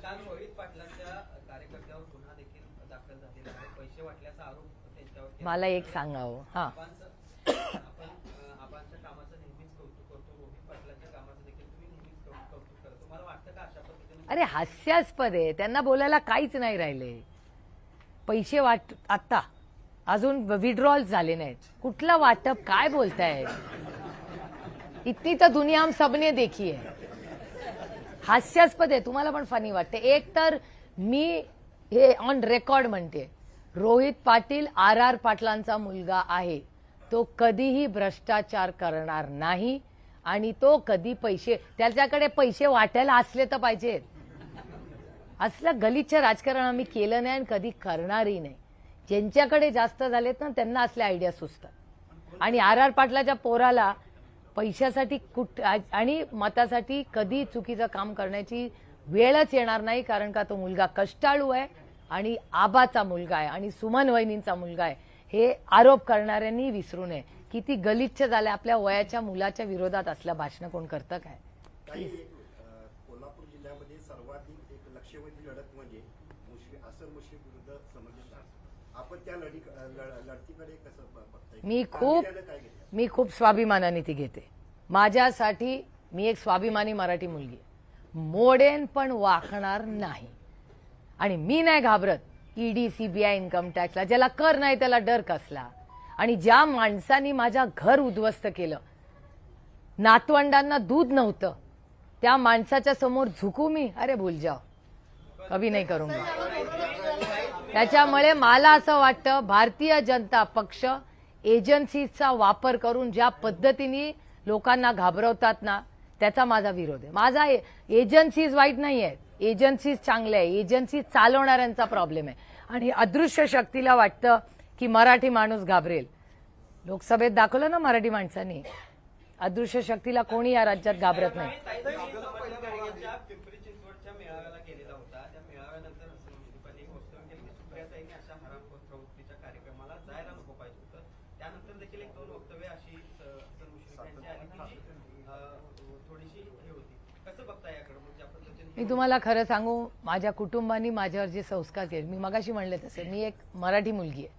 काल रोहित पाटलांच्या कार्यकर्त्यावर गुन्हा देखील दाखल झालेला आहे. पैसे वाटल्याचा आरोप त्यांच्यावर केला. मला एक सांगावं, हा आपण आबांच्या कामाचं नेहमीच कौतुक करतो, रोहित पाटलांच्या कामाचं देखील तुम्ही नेहमीच कौतुक करतो. मला वाटतं का अशा पद्धतीने? अरे हास्यास्पद आहे. त्यांना बोलायला काहीच नाही राहिले. पैसे वाट आता अजून विड्रॉल झाले नाहीत. कुठलं वाटप? काय बोलताय? इतनी तर दुनिया हम सबने देखी है. हास्यास्पद आहे. तुम्हाला पण फनी वाटते. एक तर मी हे ऑन रेकॉर्ड म्हणते, रोहित पाटील RR पाटलांचा मुलगा आहे. तो कधीही भ्रष्टाचार करणार नाही आणि तो कधी पैसे, त्याच्याकडे पैसे वाटायला असले तर पाहिजेत. असलं गलिच्छ राजकारण आम्ही केलं नाही आणि कधी करणारही नाही. ज्यांच्याकडे जास्त झालेत ना त्यांना असल्या आयडिया सुचतात. आणि RR पाटलाच्या पोराला पैशासाठी आणि मतासाठी कधी चुकीचं काम करण्याची वेळच येणार नाही, कारण का तो मुलगा कष्टाळू आहे आणि आबाचा मुलगा आहे आणि सुमन वहिनींचा मुलगा आहे हे आरोप करणाऱ्यांनी विसरू नये. किती गलिच्छ झाले आपल्या वयाच्या मुलाच्या विरोधात असलं भाषण कोण करतं काय. कोल्हापूर जिल्ह्यामध्ये सर्वाधिक एक लक्षवेधी लढत म्हणजे असर मुश्रीफ विरुद्ध समजले जात. आपण त्या लढतीकडे कसं बघताय? मी खूप स्वाभिमानाने ती घेते. माझ्यासाठी मी एक स्वाभिमानी मराठी मुलगी आहे. मोडेन पण वाकणार नाही. आणि मी नाही घाबरत ईडी, सीबीआय, इन्कम टॅक्सला. ज्याला कर नाही त्याला डर कसला. आणि ज्या माणसांनी माझ्या घर उद्ध्वस्त केलं, नातवंडांना दूध नव्हतं, त्या माणसाच्या समोर झुकू मी? अरे भूल जाओ, कभी नाही करूंगा. त्याच्यामुळे मला असं वाटतं भारतीय जनता पक्ष एजन्सीचा वापर करून ज्या पद्धतीने लोकांना घाबरवतात ना, त्याचा माझा विरोध आहे. माझा एजन्सीज वाईट नाही आहेत, एजन्सीज चांगल्या आहे. एजन्सी चालवणाऱ्यांचा प्रॉब्लेम आहे. आणि अदृश्य शक्तीला वाटतं की मराठी माणूस घाबरेल. लोकसभेत दाखवलं ना मराठी माणसांनी, अदृश्य शक्तीला कोणी या राज्यात घाबरत नाही. पिंपरी चिंचवडच्या मेळाव्याला गेलेला होता. त्या मेळाव्यानंतर मुश्रीफांनी वक्तव्य केलं की सुप्रियाताईंनी अशा हरामखोर प्रवृत्तीच्या कार्यक्रमाला जायला नको पाहिजे होतं. त्यानंतर देखील एक दोन वक्तव्य अशी मुश्रीफ यांची आली की थोडीशी हे होती. कसं बघता याकडे? म्हणजे पद्धतीने मी तुम्हाला खरं सांगू, माझ्या कुटुंबाने माझ्यावर जे संस्कार केले, मी मगाशी म्हणले तसे, मी एक मराठी मुलगी आहे.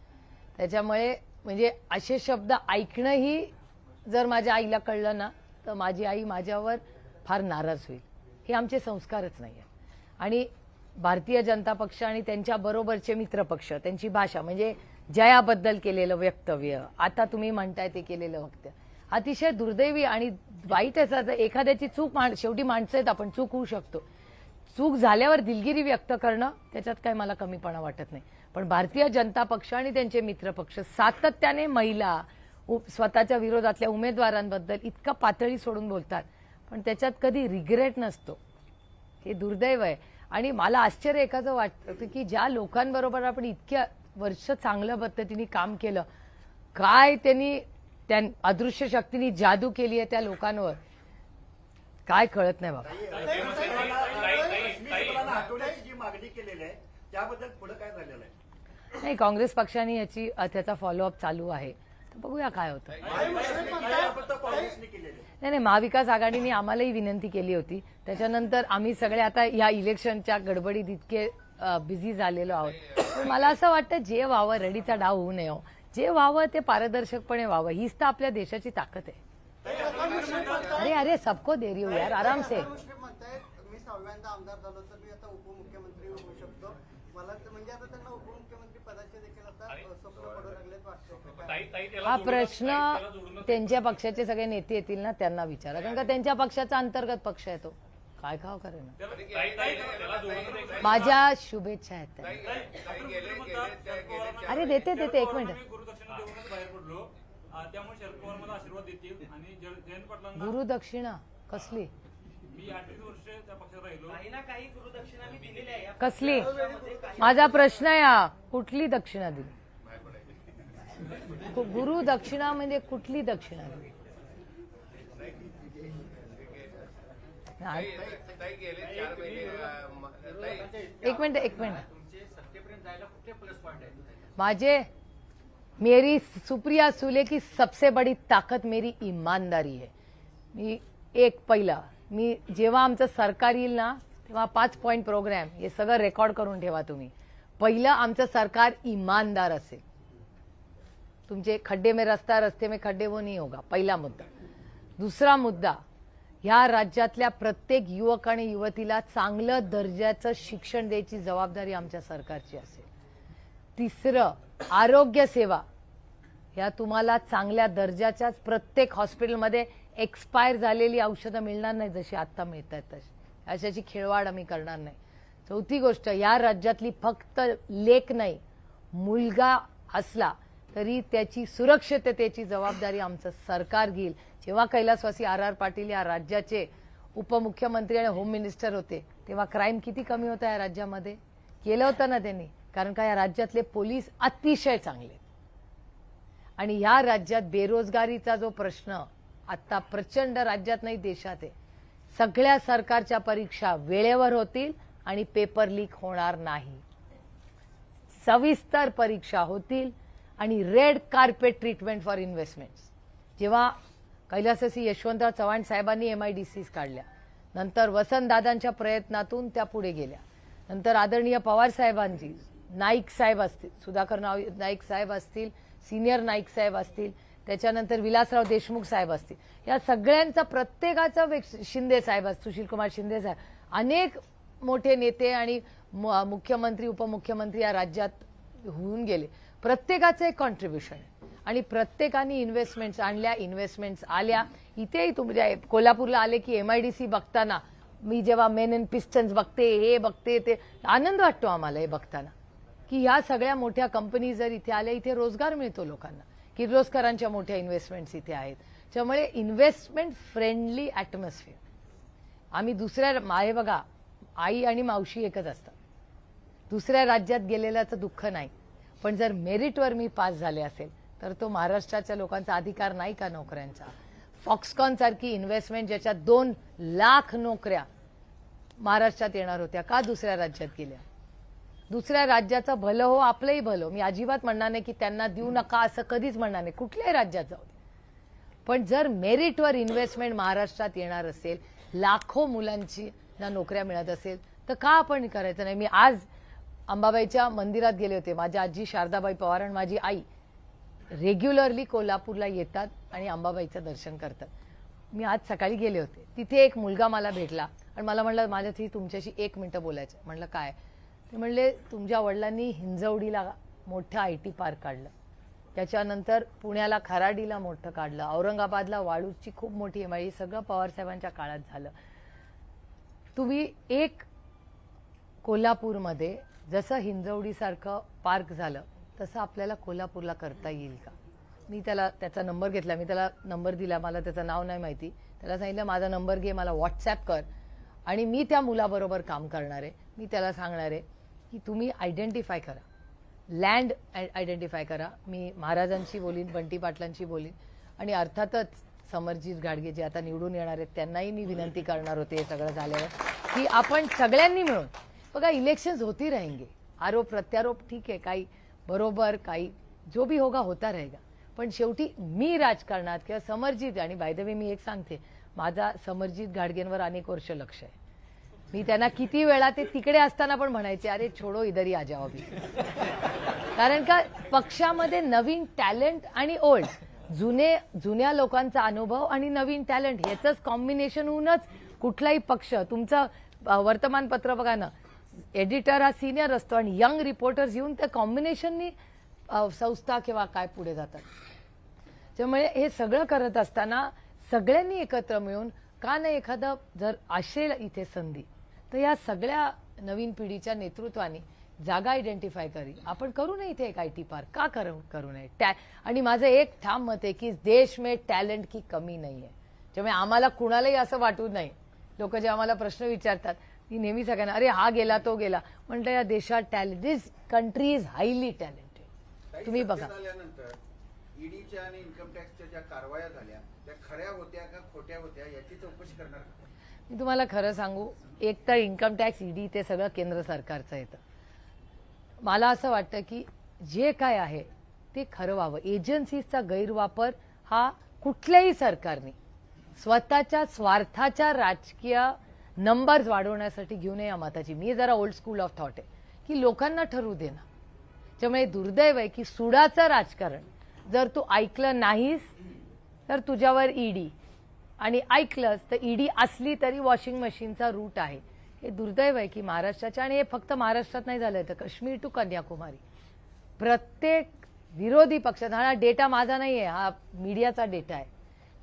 त्याच्यामुळे म्हणजे असे शब्द ऐकणंही जर माझ्या आईला कळलं ना, तर माझी आई माझ्यावर फार नाराज होईल. हे आमचे संस्कारच नाही आहेत. आणि भारतीय जनता पक्ष आणि त्यांच्या बरोबरचे मित्रपक्ष, त्यांची भाषा म्हणजे जयाबद्दल केलेलं वक्तव्य, आता तुम्ही म्हणताय ते केलेलं वक्तव्य अतिशय दुर्दैवी आणि वाईट असं. एखाद्याची चूक, शेवटी माणसं आहेत आपण, चूक होऊ शकतो. चूक झाल्यावर दिलगिरी व्यक्त करणं त्याच्यात काय मला कमीपणा वाटत नाही. पण भारतीय जनता पक्ष आणि त्यांचे मित्रपक्ष सातत्याने महिला, स्वतःच्या विरोधातल्या उमेदवारांबद्दल इतका पातळी सोडून बोलतात, पण त्याच्यात कधी रिग्रेट नसतो. हे दुर्दैव आहे. आणि मला आश्चर्य एकाचं वाटतं की ज्या लोकांबरोबर आपण इतक्या वर्ष चांगल्या पद्धतीने काम केलं, काय त्यांनी अदृश्य शक्तीने जादू केली आहे त्या लोकांवर, काय कळत नाही बाबा. जी मागणी केलेली आहे त्याबद्दल पुढे काय झालेलं आहे? नाही, काँग्रेस पक्षाने त्याचा फॉलोअप चालू आहे. तर बघूया काय होतं. नाही, महाविकास आघाडीने आम्हालाही विनंती केली होती. त्याच्यानंतर आम्ही सगळे आता या इलेक्शनच्या गडबडीत इतके बिझी झालेलो आहोत. पण मला असं वाटतं जे व्हावं, रडीचा डाव होऊ नये. जे व्हावं ते पारदर्शकपणे व्हावं. हीच तर आपल्या देशाची ताकद आहे. अरे सबको दे रही हो यार, आराम से. मी 6व्यांदा आमदार झालो तर मी आता उपमुख्यमंत्री होऊ शकतो. मला म्हणजे आता त्यांना उपमुख्यमंत्री पदाचे देखील आता स्वप्न पडू लागलेत वाटतं. हा प्रश्न त्यांच्या पक्षाचे सगळे नेते येतील ना, त्यांना विचारा. कारण का त्यांच्या पक्षाचा अंतर्गत पक्ष आहे तो. काय खाव करेन. माझ्या शुभेच्छा आहेत त्यांना. अरे देते एक मिनिट. गुरुदक्षिणा कसली? कसली? माझा प्रश्न आहे हा, कुठली दक्षिणा दिली? गुरु दक्षिणा म्हणजे कुठली दक्षिणा दिली? एक मिनिट. मेरी सुप्रिया सुले की सबसे बड़ी ताकत मेरी ईमानदारी है. मी जेव्हा आमचं सरकार येईल ना, तेव्हा 5 पॉइंट प्रोग्राम हे सगळं रेकॉर्ड करून ठेवा तुम्ही. पहिलं, आमचं सरकार ईमानदार असेल. तुमचे खड्डे में रस्ता, रस्ते में खड्डे वो नहीं होगा. पहिला मुद्दा. दुसरा मुद्दा, ह्या राज्यातल्या प्रत्येक युवक आणि युवतीला चांगलं दर्जाचं शिक्षण द्यायची जबाबदारी आमच्या सरकारची असेल. तिसरं, आरोग्य सेवा ह्या तुम्हाला चांगल्या दर्जाच्याच प्रत्येक हॉस्पिटलमध्ये एक्सपायर झालेली औषधं मिळणार नाही जशी आता मिळत आहेत तशी. अशाची खेळवाड आम्ही करणार नाही. चौथी गोष्ट, या राज्यातली फक्त लेक नाही, मुलगा असला तरी त्याची सुरक्षिततेची जबाबदारी आमचं सरकार घेईल. जेव्हा कैलासवासी RR पाटील या राज्याचे उपमुख्यमंत्री आणि होम मिनिस्टर होते तेव्हा क्राईम किती कमी होता या राज्यामध्ये? केलं होतं ना त्यांनी. कारण का या राज्यातले पोलीस अतिशय चांगले. आणि या राज्यात बेरोजगारीचा जो प्रश्न आता प्रचंड राज्यात नाही देशात आहे. सगळ्या सरकारच्या परीक्षा वेळेवर होतील आणि पेपर लीक होणार नाही. सविस्तर परीक्षा होतील आणि red carpet treatment for investments. जेव्हा कैलासवासी यशवंतराव चव्हाण साहेबांनी MIDCs काढल्या, नंतर वसंतदादांच्या प्रयत्नातून त्या पुढे गेल्या, नंतर आदरणीय पवार साहेबांची, नाईक साहेब असतील, सुधाकर नाईक साहेब असतील, सिनियर नाईक साहेब असतील, त्याच्यानंतर विलासराव देशमुख साहेब असतील, या सगळ्यांचा प्रत्येकाचा शिंदे साहेब, सुशीलकुमार शिंदे साहेब, अनेक मोठे नेते आणि मुख्यमंत्री उपमुख्यमंत्री या राज्यात होऊन गेले. प्रत्येकाचं एक कॉन्ट्रीब्युशन आहे आणि प्रत्येकाने इन्व्हेस्टमेंट्स आणल्या, इन्व्हेस्टमेंट्स आल्या. इथेही तुमच्या कोल्हापूरला आले की MIDC बघताना मी जेव्हा मेन अँड पिस्टन्स बघते, हे बघते, ते आनंद वाटतो आम्हाला हे बघताना की ह्या सगळ्या मोठ्या कंपनी जर इथे आल्या, इथे रोजगार मिळतो लोकांना. किर्लोस्करांच्या मोठ्या इन्व्हेस्टमेंट्स इथे आहेत. त्यामुळे इन्व्हेस्टमेंट फ्रेंडली ॲटमॉस्फिअर. आम्ही दुसऱ्या हे बघा, आई आणि मावशी एकच असतात. दुसऱ्या राज्यात गेलेल्याचं दुःख नाही, पण जर मेरिटवर मी पास झाले असेल तर तो महाराष्ट्राच्या लोकांचा अधिकार नाही का नोकऱ्यांचा? फॉक्सकॉन सारखी इन्व्हेस्टमेंट ज्याच्यात 2 लाख नोकऱ्या महाराष्ट्रात येणार होत्या, का दुसऱ्या राज्यात गेल्या? दुसऱ्या राज्याचं भलं हो, आपलंही भलं. मी अजिबात म्हणणार नाही की त्यांना देऊ नका, असं कधीच म्हणणार नाही, कुठल्याही राज्यात जाऊ दे. पण जर मेरिटवर इन्व्हेस्टमेंट महाराष्ट्रात येणार असेल, लाखो मुलांची नोकऱ्या मिळत असेल, तर का आपण करायचं नाही? मी आज अंबाबाईच्या मंदिरात गेले होते. माझ्या आजी शारदाबाई पवार आणि माझी आई रेग्युलरली कोल्हापूरला येतात आणि अंबाबाईचं दर्शन करतात. मी आज सकाळी गेले होते, तिथे एक मुलगा मला भेटला आणि मला म्हणलं, माझ्याशी तुमच्याशी 1 मिनिटं बोलायचं. म्हणलं काय? ते म्हणले, तुमच्या वडिलांनी हिंजवडीला मोठं IT पार्क काढलं, त्याच्यानंतर पुण्याला खराडीला मोठं काढलं, औरंगाबादला वाळूची खूप मोठी MIDC, सगळं पवारसाहेबांच्या काळात झालं. तुम्ही एक कोल्हापूरमध्ये जसं हिंजवडीसारखं पार्क झालं तसं आपल्याला कोल्हापूरला करता येईल का? मी त्याचा नंबर घेतला, मी त्याला नंबर दिला, मला त्याचं नाव नाही माहिती. त्याला सांगितलं, माझा नंबर घे, मला व्हॉट्सॲप कर आणि मी त्या मुलाबरोबर काम करणार आहे. मी त्याला सांगणार आहे की तुम्ही आयडेंटिफाय करा, लँड आयडेंटिफाय करा. मी महाराजांशी बोलीन, बंटी पाटलांची बोलीन आणि अर्थातच समरजीत घाडगे जे आता निवडून येणार आहेत त्यांनाही मी विनंती करणार होते हे सगळं झाल्यावर की आपण सगळ्यांनी मिळून बघा, इलेक्शन्स होती रहेंगे, आरोप प्रत्यारोप ठीक आहे, काही बरोबर, काही जो भी होगा होता रहेगा, पण शेवटी मी राजकारणात किंवा समरजीत, आणि बाय द वे मी एक सांगते, माझा समरजीत घाडगेंवर अनेक वर्ष लक्ष आहे. मी त्यांना किती वेळा ते तिकडे असताना पण म्हणायचे, अरे छोडो इधर आ जाओ अभी. कारण का पक्षामध्ये नवीन टॅलेंट आणि ओल्ड, जुन्या लोकांचा अनुभव आणि नवीन टॅलेंट याचंच कॉम्बिनेशन होऊनच कुठलाही पक्ष. तुमचं वर्तमानपत्र बघा ना, एडिटर हा सिनियर असतो आणि यंग रिपोर्टर्स येऊन त्या कॉम्बिनेशननी संस्था किंवा काय पुढे जातात. त्यामुळे हे सगळं करत असताना सगळ्यांनी एकत्र मिळून का नाही एखादं जर असेल इथे संधी, तर या सगळ्या नवीन पिढीच्या नेतृत्वाने जागा आयडेंटिफाय करी, आपण करू नये इथे एक IT पार्क, का करू नये? आणि माझं एक ठाम मत आहे की देश में टॅलेंट की कमी नाही आहे. त्यामुळे आम्हाला कुणालाही असं वाटू नये. लोक जे आम्हाला प्रश्न विचारतात, मी नेहमी सगळ्यांना, अरे हा गेला तो गेला, म्हटलं या देशात talent, this country is highly talented. तुम्ही बघा, ईडीच्या आणि इन्कम टॅक्सच्या ज्या कारवाया झाल्या त्या खऱ्या होत्या का खोट्या होत्या याची चौकशी करणार का? मी तुम्हाला खरं सांगू, एक तर इन्कम टॅक्स, ईडी ते सगळं केंद्र सरकारचं येतं. मला असं वाटतं की जे काय आहे ते खरं व्हावं. एजन्सीजचा गैरवापर हा कुठल्याही सरकारने स्वतःच्या स्वार्थाच्या राजकीय नंबर्स वाढवण्यासाठी घेऊ नये या मताची. मी जरा ओल्ड स्कूल ऑफ थॉट आहे की लोकांना ठरवू दे ना. त्यामुळे दुर्दैव आहे की सुडाचं राजकारण, जर तू ऐकलं नाहीस तर तुझ्यावर ईडी, आणि ऐकलंस तर ईडी असली तरी वॉशिंग मशीनचा रूट आहे. हे दुर्दैव आहे की महाराष्ट्राच्या, आणि हे फक्त महाराष्ट्रात नाही झालंय, तर काश्मीर टू कन्याकुमारी प्रत्येक विरोधी पक्षात, हा डेटा माझा नाही आहे, हा मीडियाचा डेटा आहे,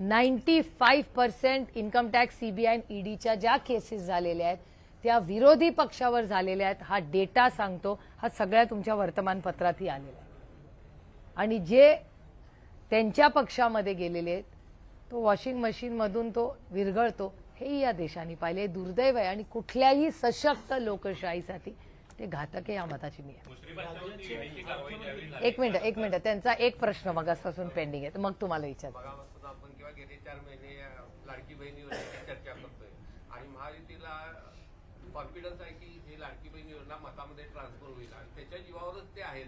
95% इन्कम टॅक्स CBI आणि ईडीच्या ज्या केसेस झालेल्या आहेत त्या विरोधी पक्षावर झालेल्या आहेत. हा डेटा सांगतो, हा सगळ्या तुमच्या वर्तमानपत्रातही आलेला आहे. आणि जे त्यांच्या पक्षामध्ये गेलेले आहेत तो वॉशिंग मशीनमधून तो विरघळतो, हेही या देशाने पाहिले. दुर्दैव आहे आणि कुठल्याही सशक्त लोकशाहीसाठी ते घातक आहे या मताची मी आहे. एक मिनिट, त्यांचा एक प्रश्न मग असासून पेंडिंग आहे, मग तुम्हाला विचारतो. आपण किंवा गेले 4 महिने लाडकी बहीण योजनेची चर्चा करतोय आणि महायुतीला कॉन्फिडन्स आहे की ही लाडकी बहीण योजना मतामध्ये ट्रान्सफर होईल आणि त्याच्या जीवावरच ते आहेत.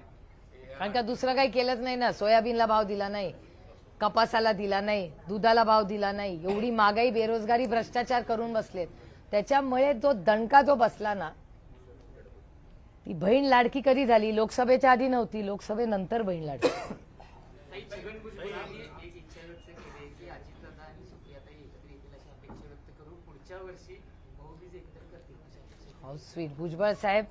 कारण का दुसरं काही केलंच नाही ना. सोयाबीनला भाव दिला नाही, कपासाला दिला नाही, दुधाला भाव दिला नाही. एवढी महागाई, बेरोजगारी, भ्रष्टाचार करून बसलेत. त्याच्यामुळे जो दणका जो बसला ना, ती बहीण लाडकी कधी झाली? लोकसभेच्या आधी नव्हती, लोकसभेनंतर बहीण लाडकी. ताई, छगन भुजबळांनी एक इच्छा व्यक्त केली की अजितदादा आणि सुप्रियाताई एकत्र येतील अशी अपेक्षा व्यक्त करून पुढच्या वर्षी भाऊबीज एकत्र करतील अशी अपेक्षा. How sweet. भुजबळ साहेब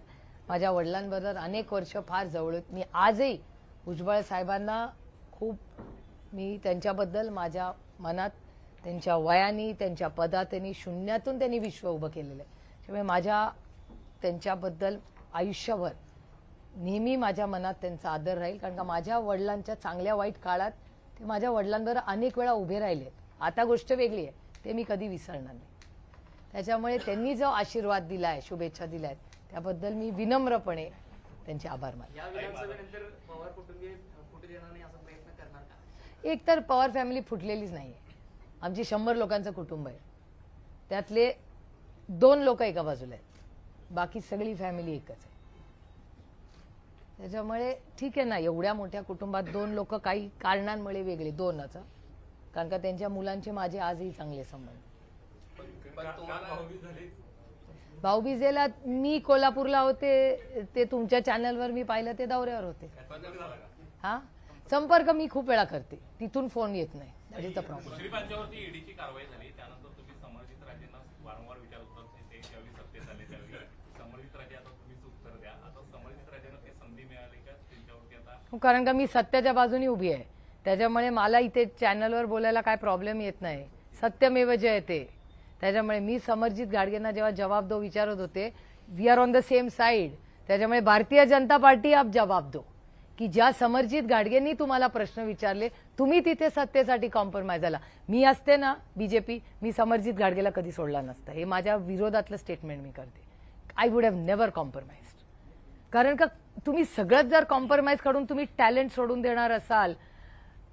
माझ्या वडिलांबरोबर अनेक वर्ष फार जवळ आहेत. मी आजही भुजबळ साहेबांना मी त्यांच्याबद्दल माझ्या मनात, त्यांच्या वयानी, त्यांच्या पदातनी, शून्यातून त्यांनी विश्व उभं केलेलं आहे. त्यामुळे माझ्या त्यांच्याबद्दल आयुष्यभर नेहमी माझ्या मनात त्यांचा आदर राहील. कारण का माझ्या वडिलांच्या चांगल्या वाईट काळात ते माझ्या वडिलांबरोबर अनेक वेळा उभे राहिले. आता गोष्ट वेगळी आहे, ते मी कधी विसरणार नाही. त्याच्यामुळे त्यांनी जो आशीर्वाद दिलाय, शुभेच्छा दिल्या आहेत, त्याबद्दल मी विनम्रपणे त्यांचे आभार मानते. या विधानसभेनंतर पवार कुटुंबीय फुटू देणार नाही असा प्रयत्न करणार का? एक तर पवार फॅमिली फुटलेलीच नाहीये. आमची 100 लोकांचं कुटुंब आहे. त्यातले 2 लोक एका बाजूला आहेत, बाकी सगळी फॅमिली एकच आहे. त्याच्यामुळे ठीक आहे ना, एवढ्या मोठ्या कुटुंबात 2 लोक काही कारणांमुळे वेगळे, 2च. कारण का त्यांच्या मुलांचे माझे आजही चांगले संबंध. भाऊबीजेला मी कोल्हापूरला होते, ते तुमच्या चॅनलवर मी पाहिलं, ते दौऱ्यावर होते. हा, संपर्क मी खूप वेळा करते, तिथून फोन येत नाही. That is the problem. मुश्रीफांच्यावरती ईडीची कारवाई झाली, त्यानंतर तुम्ही समर्जित राजेंना वारंवार विचारत होता, ते ज्यावेळी सत्तेत आले त्यावेळी समर्जित राजे आता तुम्हीच उत्तर द्या. आता समर्जित राजेंना ती संधी मिळाली का त्यांच्यावरती आता? कारण का मी सत्याच्या बाजूने उभी आहे, त्याच्यामुळे मला इथे चॅनलवर बोलायला काय प्रॉब्लेम येत नाही. सत्यमेव जयते. त्याच्यामुळे मी समर्जित गाडगेंना जेव्हा जवाब दो विचारत होते, we are on the same side. त्याच्यामुळे भारतीय जनता पार्टी आप जवाब दो की ज्या समर्जित गाडगेंनी तुम्हाला प्रश्न विचारले, तुम्ही तिथे सत्तेसाठी कॉम्प्रोमाइज झाला. मी असते ना बीजेपी, मी समर्जित गाडगेला कधी सोडला नसता. हे माझ्या विरोधातलं स्टेटमेंट मी करते. I would have never compromised. कारण का तुम्ही सगळंच जर कॉम्प्रोमाइज करून तुम्ही टॅलेंट सोडून देणार असाल,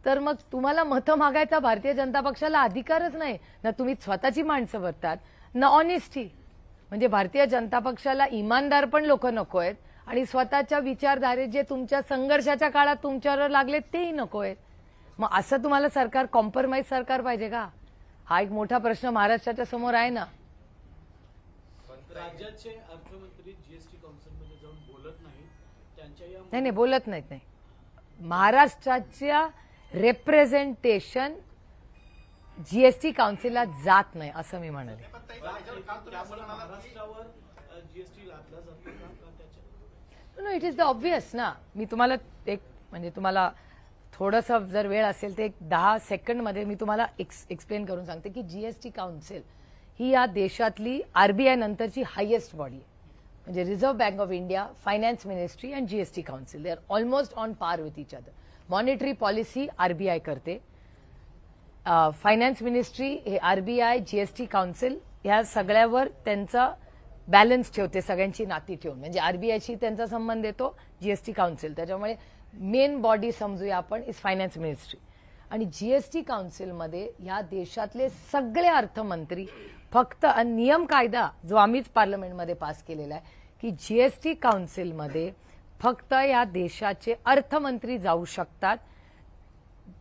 तर मग तुम्हाला मतं मागायचा भारतीय जनता पक्षाला अधिकारच नाही ना. तुम्ही स्वतःची माणसं बघतात ना, ऑनेस्टी. म्हणजे भारतीय जनता पक्षाला इमानदार पण लोक नको आहेत आणि स्वतःच्या विचारधारे जे तुमच्या संघर्षाच्या काळात तुमच्यावर लागले तेही नको आहेत. मग असं तुम्हाला सरकार, कॉम्प्रोमाइज सरकार पाहिजे का? हा एक मोठा प्रश्न महाराष्ट्राच्या समोर आहे ना. राज्याचे अर्थमंत्री जीएसटी काउन्सिलमध्ये जाऊन बोलत नाहीत, त्यांच्या या नाही बोलत नाहीत. नाही, महाराष्ट्राच्या रिप्रेझेंटेशन जीएसटी काउन्सिलला जात नाही असं मी म्हणाले. महाराष्ट्रावर जीएसटी लादला जातो का त्याच्या? No, it is the obvious ना. मी तुम्हाला एक, म्हणजे तुम्हाला थोडंसं जर वेळ असेल तर एक 10 सेकंडमध्ये मी तुम्हाला एक्सप्लेन करून सांगते की जीएसटी काउन्सिल ही या देशातली आरबीआय नंतरची हायेस्ट बॉडी आहे. म्हणजे reserve bank of India, finance ministry and GST council, they are almost on par with each other. Monetary policy RBI करते, फायनान्स मिनिस्ट्री हे आरबीआय, जीएसटी काउन्सिल ह्या सगळ्यावर त्यांचा बॅलन्स ठेवते, सगळ्यांची नाती ठेवून. म्हणजे आरबीआयशी त्यांचा संबंध येतो जीएसटी काउन्सिल. त्याच्यामुळे मेन बॉडी समजूया आपण इज फायनान्स मिनिस्ट्री. आणि जीएसटी काउन्सिलमध्ये या देशातले सगळे अर्थमंत्री, फक्त नियम कायदा जो आम्हीच पार्लमेंटमध्ये पास केलेला आहे की जीएसटी काउन्सिलमध्ये फक्त या देशाचे अर्थमंत्री जाऊ शकतात.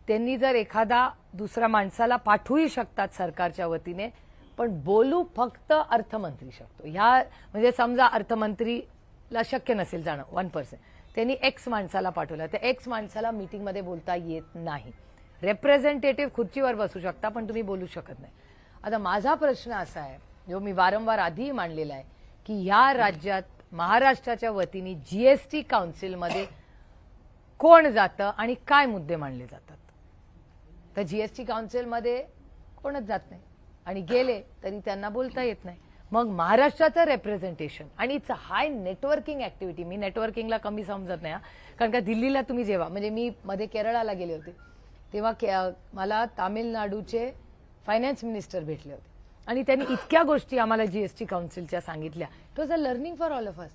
त्यांनी जर एखादा दुसऱ्या माणसाला पाठवूही शकतात सरकारच्या वतीने, पण बोलू फक्त अर्थमंत्री शकतो. ह्या म्हणजे समजा अर्थमंत्रीला शक्य नसेल जाणं 1%, त्यांनी एक्स माणसाला पाठवलं, त्या एक्स माणसाला मीटिंगमध्ये बोलता येत नाही. रिप्रेझेंटेटिव्ह खुर्चीवर बसू शकता पण तुम्ही बोलू शकत नाही. आता माझा प्रश्न असा आहे, जो मी वारंवार आधीही मांडलेला आहे, की ह्या राज्यात महाराष्ट्राच्या वतीने जीएसटी काउन्सिलमध्ये कोण जातं आणि काय मुद्दे मांडले जातात? तर जीएसटी काउन्सिलमध्ये कोणच जात नाही आणि गेले तरी त्यांना बोलता येत नाही. मग महाराष्ट्राचं रिप्रेझेंटेशन आणि it's a high networking activity. मी नेटवर्किंगला कमी समजत नाही, कारण का दिल्लीला तुम्ही जेव्हा, म्हणजे मी मध्ये केरळाला गेले होते तेव्हा मला तामिळनाडूचे फायनान्स मिनिस्टर भेटले होते आणि त्यांनी इतक्या गोष्टी आम्हाला जीएसटी काउन्सिलच्या सांगितल्या. It was a learning for all of us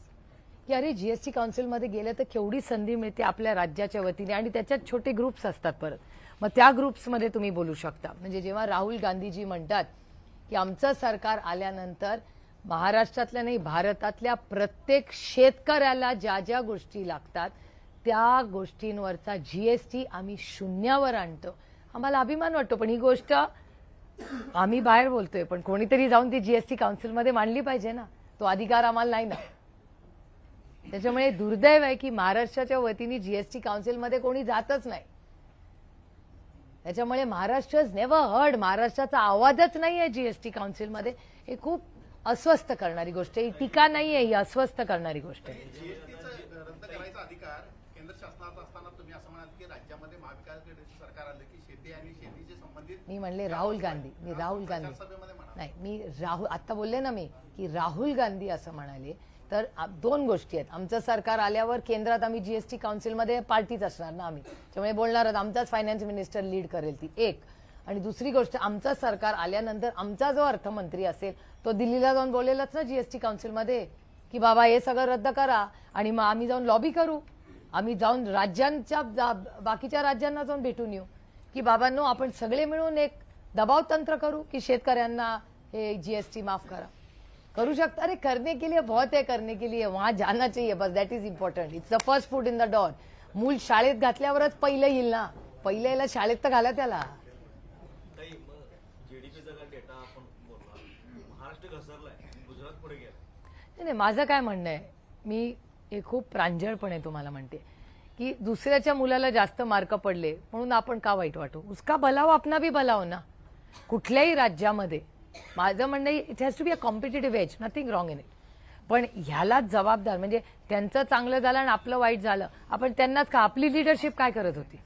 की अरे जीएसटी काउन्सिलमध्ये गेलं तर केवढी संधी मिळते आपल्या राज्याच्या वतीने, आणि त्याच्यात छोटे ग्रुप्स असतात परत, मग त्या ग्रुप्समध्ये तुम्ही बोलू शकता. म्हणजे जेव्हा राहुल गांधीजी म्हणतात की आमचं सरकार आल्यानंतर महाराष्ट्रातल्या नाही भारतातल्या प्रत्येक शेतकऱ्याला ज्या ज्या गोष्टी लागतात त्या गोष्टींवरचा जीएसटी आम्ही शून्यावर आणतो, आम्हाला अभिमान वाटतो. पण ही गोष्ट आम्ही बाहेर बोलतोय, पण कोणीतरी जाऊन ती जीएसटी काउन्सिलमध्ये मांडली पाहिजे ना, तो अधिकार आम्हाला नाही ना. त्याच्यामुळे दुर्दैव आहे की महाराष्ट्राच्या वतीने जीएसटी काउन्सिलमध्ये कोणी जातच नाही. त्याच्यामुळे महाराष्ट्र नेव्हर हर्ड, महाराष्ट्राचा आवाजच नाहीये जीएसटी काउन्सिलमध्ये. हे खूप अस्वस्थ करणारी गोष्ट आहे, ही टीका नाहीये, ही अस्वस्थ करणारी गोष्ट आहे. जीएसटीचा रद्द करायचा अधिकार केंद्र शासनात असताना तुम्ही असं म्हणाल की राज्यामध्ये महाविकास आघाडीचे सरकार आलं की शेती आणि शेतीचे संबंधित मी म्हणले राहुल गांधी, मी राहुल गांधी सभेमध्ये म्हणा. नाही, मी राहुल आता बोलले ना मी की राहुल गांधी असं म्हणाले. तर दोन गोष्टी आहेत. आमचं सरकार आल्यावर केंद्रात आम्ही जीएसटी काउन्सिलमध्ये पार्टीच असणार ना आम्ही, त्यामुळे बोलणार आमचाच फायनान्स मिनिस्टर लीड करेल ती एक. आणि दुसरी गोष्ट, आमचं सरकार आल्यानंतर आमचा जो अर्थमंत्री असेल तो दिल्लीला जाऊन बोलेलच ना जीएसटी काउन्सिलमध्ये की बाबा हे सगळं रद्द करा, आणि मग आम्ही जाऊन लॉबी करू, आम्ही जाऊन राज्यांच्या बाकीच्या राज्यांना जाऊन भेटून येऊ की बाबांनो आपण सगळे मिळून एक दबाव तंत्र करू की शेतकऱ्यांना हे जीएसटी माफ करा. करू शकता. अरे करने के लिए बहुत है, करने के लिए वहां जाना चाहिए, बस that is important. It's the first foot in the door. मूल शाळेत घातल्यावरच पहिलं येईल ना, पहिलं याला शाळेत तर घाला त्याला. जीडीपीचा डेटा आपण बोलला, महाराष्ट्र घसरलाय, गुजरात पुढे गेला. नाही, माझं काय म्हणणं आहे, मी हे खूप प्रांजळपणे तुम्हाला म्हणते की दुसऱ्याच्या मुलाला जास्त मार्क पडले म्हणून आपण का वाईट वाटू. उसका भला हो अपना भी भला हो ना. कुठल्याही राज्यामध्ये माझं म्हणणं it has to be a competitive edge, nothing wrong in it. पण ह्यालाच जबाबदार म्हणजे त्यांचं चांगलं झालं आणि आपलं वाईट झालं, आपण त्यांनाच का, आपली लिडरशिप काय करत होती.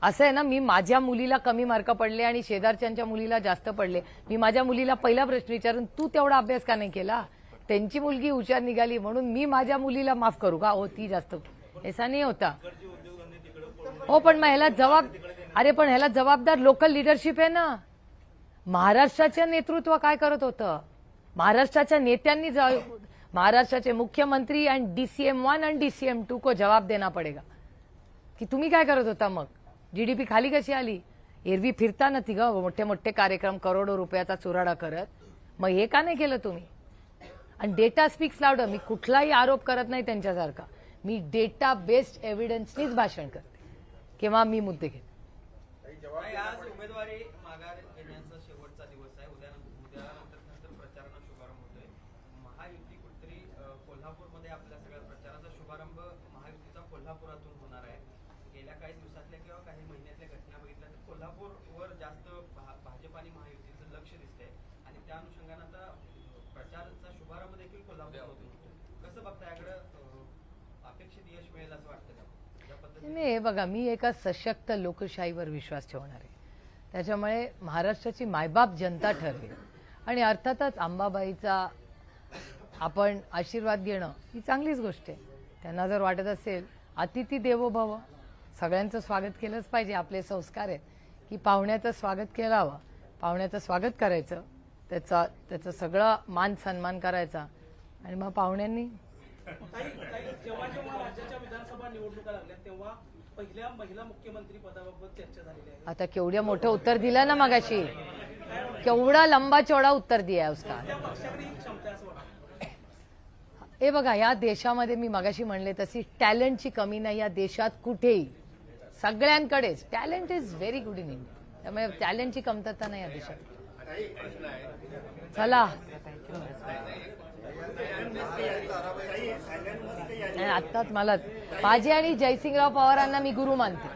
असं आहे ना, मी माझ्या मुलीला कमी मार्क पडले आणि शेजारच्यांच्या मुलीला जास्त पडले, मी माझ्या मुलीला पहिला प्रश्न विचारून तू तेवढा अभ्यास का नाही केला, त्यांची मुलगी हुशार निघाली म्हणून मी माझ्या मुलीला माफ करू का, हो ती जास्त, ऐसा नाही होता. हो पण मग ह्याला जबाबदार लोकल लिडरशिप आहे ना. महाराष्ट्राचं नेतृत्व काय करत होतं, महाराष्ट्राच्या नेत्यांनी महाराष्ट्राचे मुख्यमंत्री आणि DCM1 आणि DCM2 को जवाब देना पडेगा की तुम्ही काय करत होता. मग जीडीपी खाली कशी आली, एरवी फिरता ना ती ग मोठे मोठे कार्यक्रम करोडो रुपयाचा चुराडा करत, मग हे का नाही केलं तुम्ही. आणि डेटा स्पीक्स लाउडर. मी कुठलाही आरोप करत नाही त्यांच्यासारखा, मी डेटा बेस्ड एव्हिडन्सनीच भाषण करते किंवा मी मुद्दे घेते. आज उमेदवारी माघार घेण्याचा शेवटचा दिवस आहे. उद्यानंतर प्रचाराचा शुभारंभ होतोय. महायुती कुठेतरी कोल्हापूरमध्ये आपल्या सगळ्या प्रचाराचा शुभारंभ महायुतीचा कोल्हापुरातून होणार आहे. गेल्या काही दिवसातल्या किंवा काही महिन्यातल्या घटना बघितल्या तर कोल्हापूरवर जास्त भाजप आणि महायुतीचं लक्ष दिसतंय आणि त्या अनुषंगाने आता प्रचाराचा शुभारंभ देखील कोल्हापूरमधून होतो. कसं बघता याकडे अपेक्षित यश मिळेल असं वाटतं का? नाही, हे बघा, मी एका सशक्त लोकशाहीवर विश्वास ठेवणार आहे. त्याच्यामुळे महाराष्ट्राची मायबाप जनता ठरवेल आणि अर्थातच अंबाबाईचा आपण आशीर्वाद घेणं ही चांगलीच गोष्ट आहे. त्यांना जर वाटत असेल अतिथी देवो भव, सगळ्यांचं स्वागत केलंच पाहिजे. आपले संस्कार आहेत की पाहुण्याचं स्वागत केलं हवं, पाहुण्याचं स्वागत करायचं, त्याचं सगळं मान सन्मान करायचा आणि मग पाहुण्यांनी जेव्हा जेव्हा राज्याच्या विधानसभा निवडणुका लागल्या तेव्हा पहिल्या महिला मुख्यमंत्री पदाबाबत चर्चा झालेली आहे. आता केवढ्या मोठं उत्तर दिलं ना मगाशी, केवढा लंबा चौडा उत्तर दिया उसका. हे बघा, या देशामध्ये मी मगाशी म्हणले तशी टॅलेंटची कमी नाही या देशात कुठेही, सगळ्यांकडेच talent is very good in India. त्यामुळे टॅलेंटची कमतरता नाही या देशात. चला आत्ताच मला माझे आणि जयसिंगराव पवारांना मी गुरु मानते.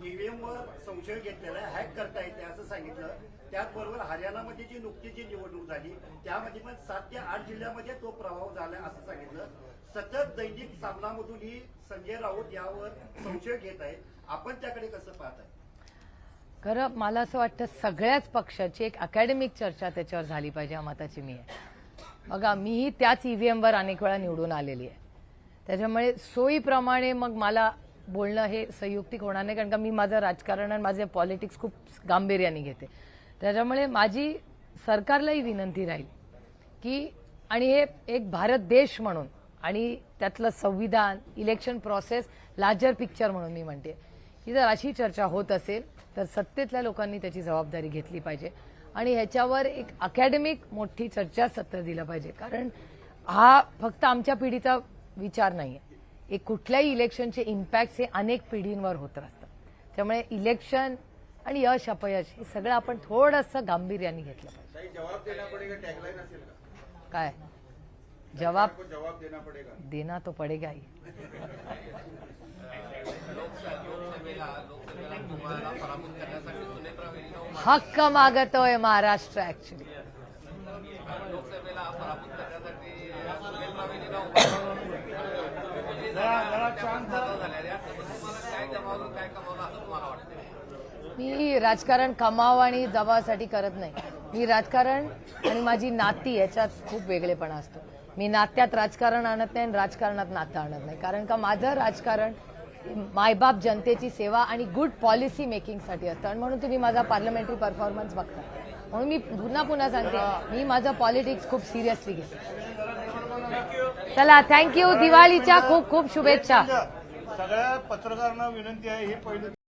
ईव्हीएमवर संशय घेतलेला हॅक करता येते असं सांगितलं. त्याचबरोबर हरियाणामध्ये जी नुकतीच जी निवडणूक झाली त्यामध्ये पण 7 ते 8 जिल्ह्यामध्ये तो प्रभाव झाला असं सांगितलं. सतत दैनिक सामनामधूनही संजय राऊत यावर संशय घेत आहेत. आपण त्याकडे कसं पाहताय? खरं मला असं वाटतं सगळ्याच पक्षाची एक अकॅडमिक चर्चा त्याच्यावर झाली पाहिजे, या मताची मी आहे. बघा, मीही त्याच ईव्हीएमवर अनेक वेळा निवडून आलेली आहे. त्याच्यामुळे सोयीप्रमाणे मग मला बोलणं हे संयुक्तिक होणार नाही, कारण का मी माझं राजकारण आणि माझे पॉलिटिक्स खूप गांभीर्याने घेते. त्याच्यामुळे माझी सरकारलाही विनंती राहील की आणि हे एक भारत देश म्हणून आणि त्यातलं संविधान, इलेक्शन प्रोसेस, लार्जर पिक्चर म्हणून मी म्हणते की जर अशी चर्चा होत असेल तर सत्तेतल्या लोकांनी त्याची जबाबदारी घेतली पाहिजे आणि ह्याच्यावर एक अकॅडमिक मोठी चर्चासत्र दिलं पाहिजे. कारण हा फक्त आमच्या पिढीचा विचार नाहीये. एक कुठल्याही इलेक्शनचे इम्पॅक्ट हे अनेक पिढींवर होत असतात. त्यामुळे इलेक्शन आणि यश अपयश हे सगळं आपण थोडंसं गांभीर्याने घेतलं पाहिजे. जवाब देना पडेगा टॅगलाईन असेल का? काय जवाब जवाब देना पडेगा. देना तो पडेगा ही. लोकसभेला तुम्हाला पराभूत करण्यासाठी सुनेत्रा वेलीला हक्क मागतोय महाराष्ट्र ऍक्च्युली. लोकसभेला पराभूत करण्यासाठी सुनेत्रा वेलीला काय जमावून काय कमावलं असं तुम्हाला वाटतं? मी राजकारण कमाव आणि दबावासाठी करत नाही. मी राजकारण आणि माझी नाती याच्यात खूप वेगळेपणा असतो. मी नात्यात राजकारण आणत नाही आणि राजकारणात नातं आणत नाही. कारण का माझं राजकारण मायबाप जनतेची सेवा आणि गुड पॉलिसी मेकिंगसाठी असतं आणि म्हणून तुम्ही माझा पार्लमेंटरी परफॉर्मन्स बघता. म्हणून मी पुन्हा सांगते मी माझं पॉलिटिक्स खूप सिरियसली घेते. चला थँक्यू. दिवाळीच्या खूप खूप शुभेच्छा. सगळ्या पत्रकारांना विनंती आहे, हे पहिलं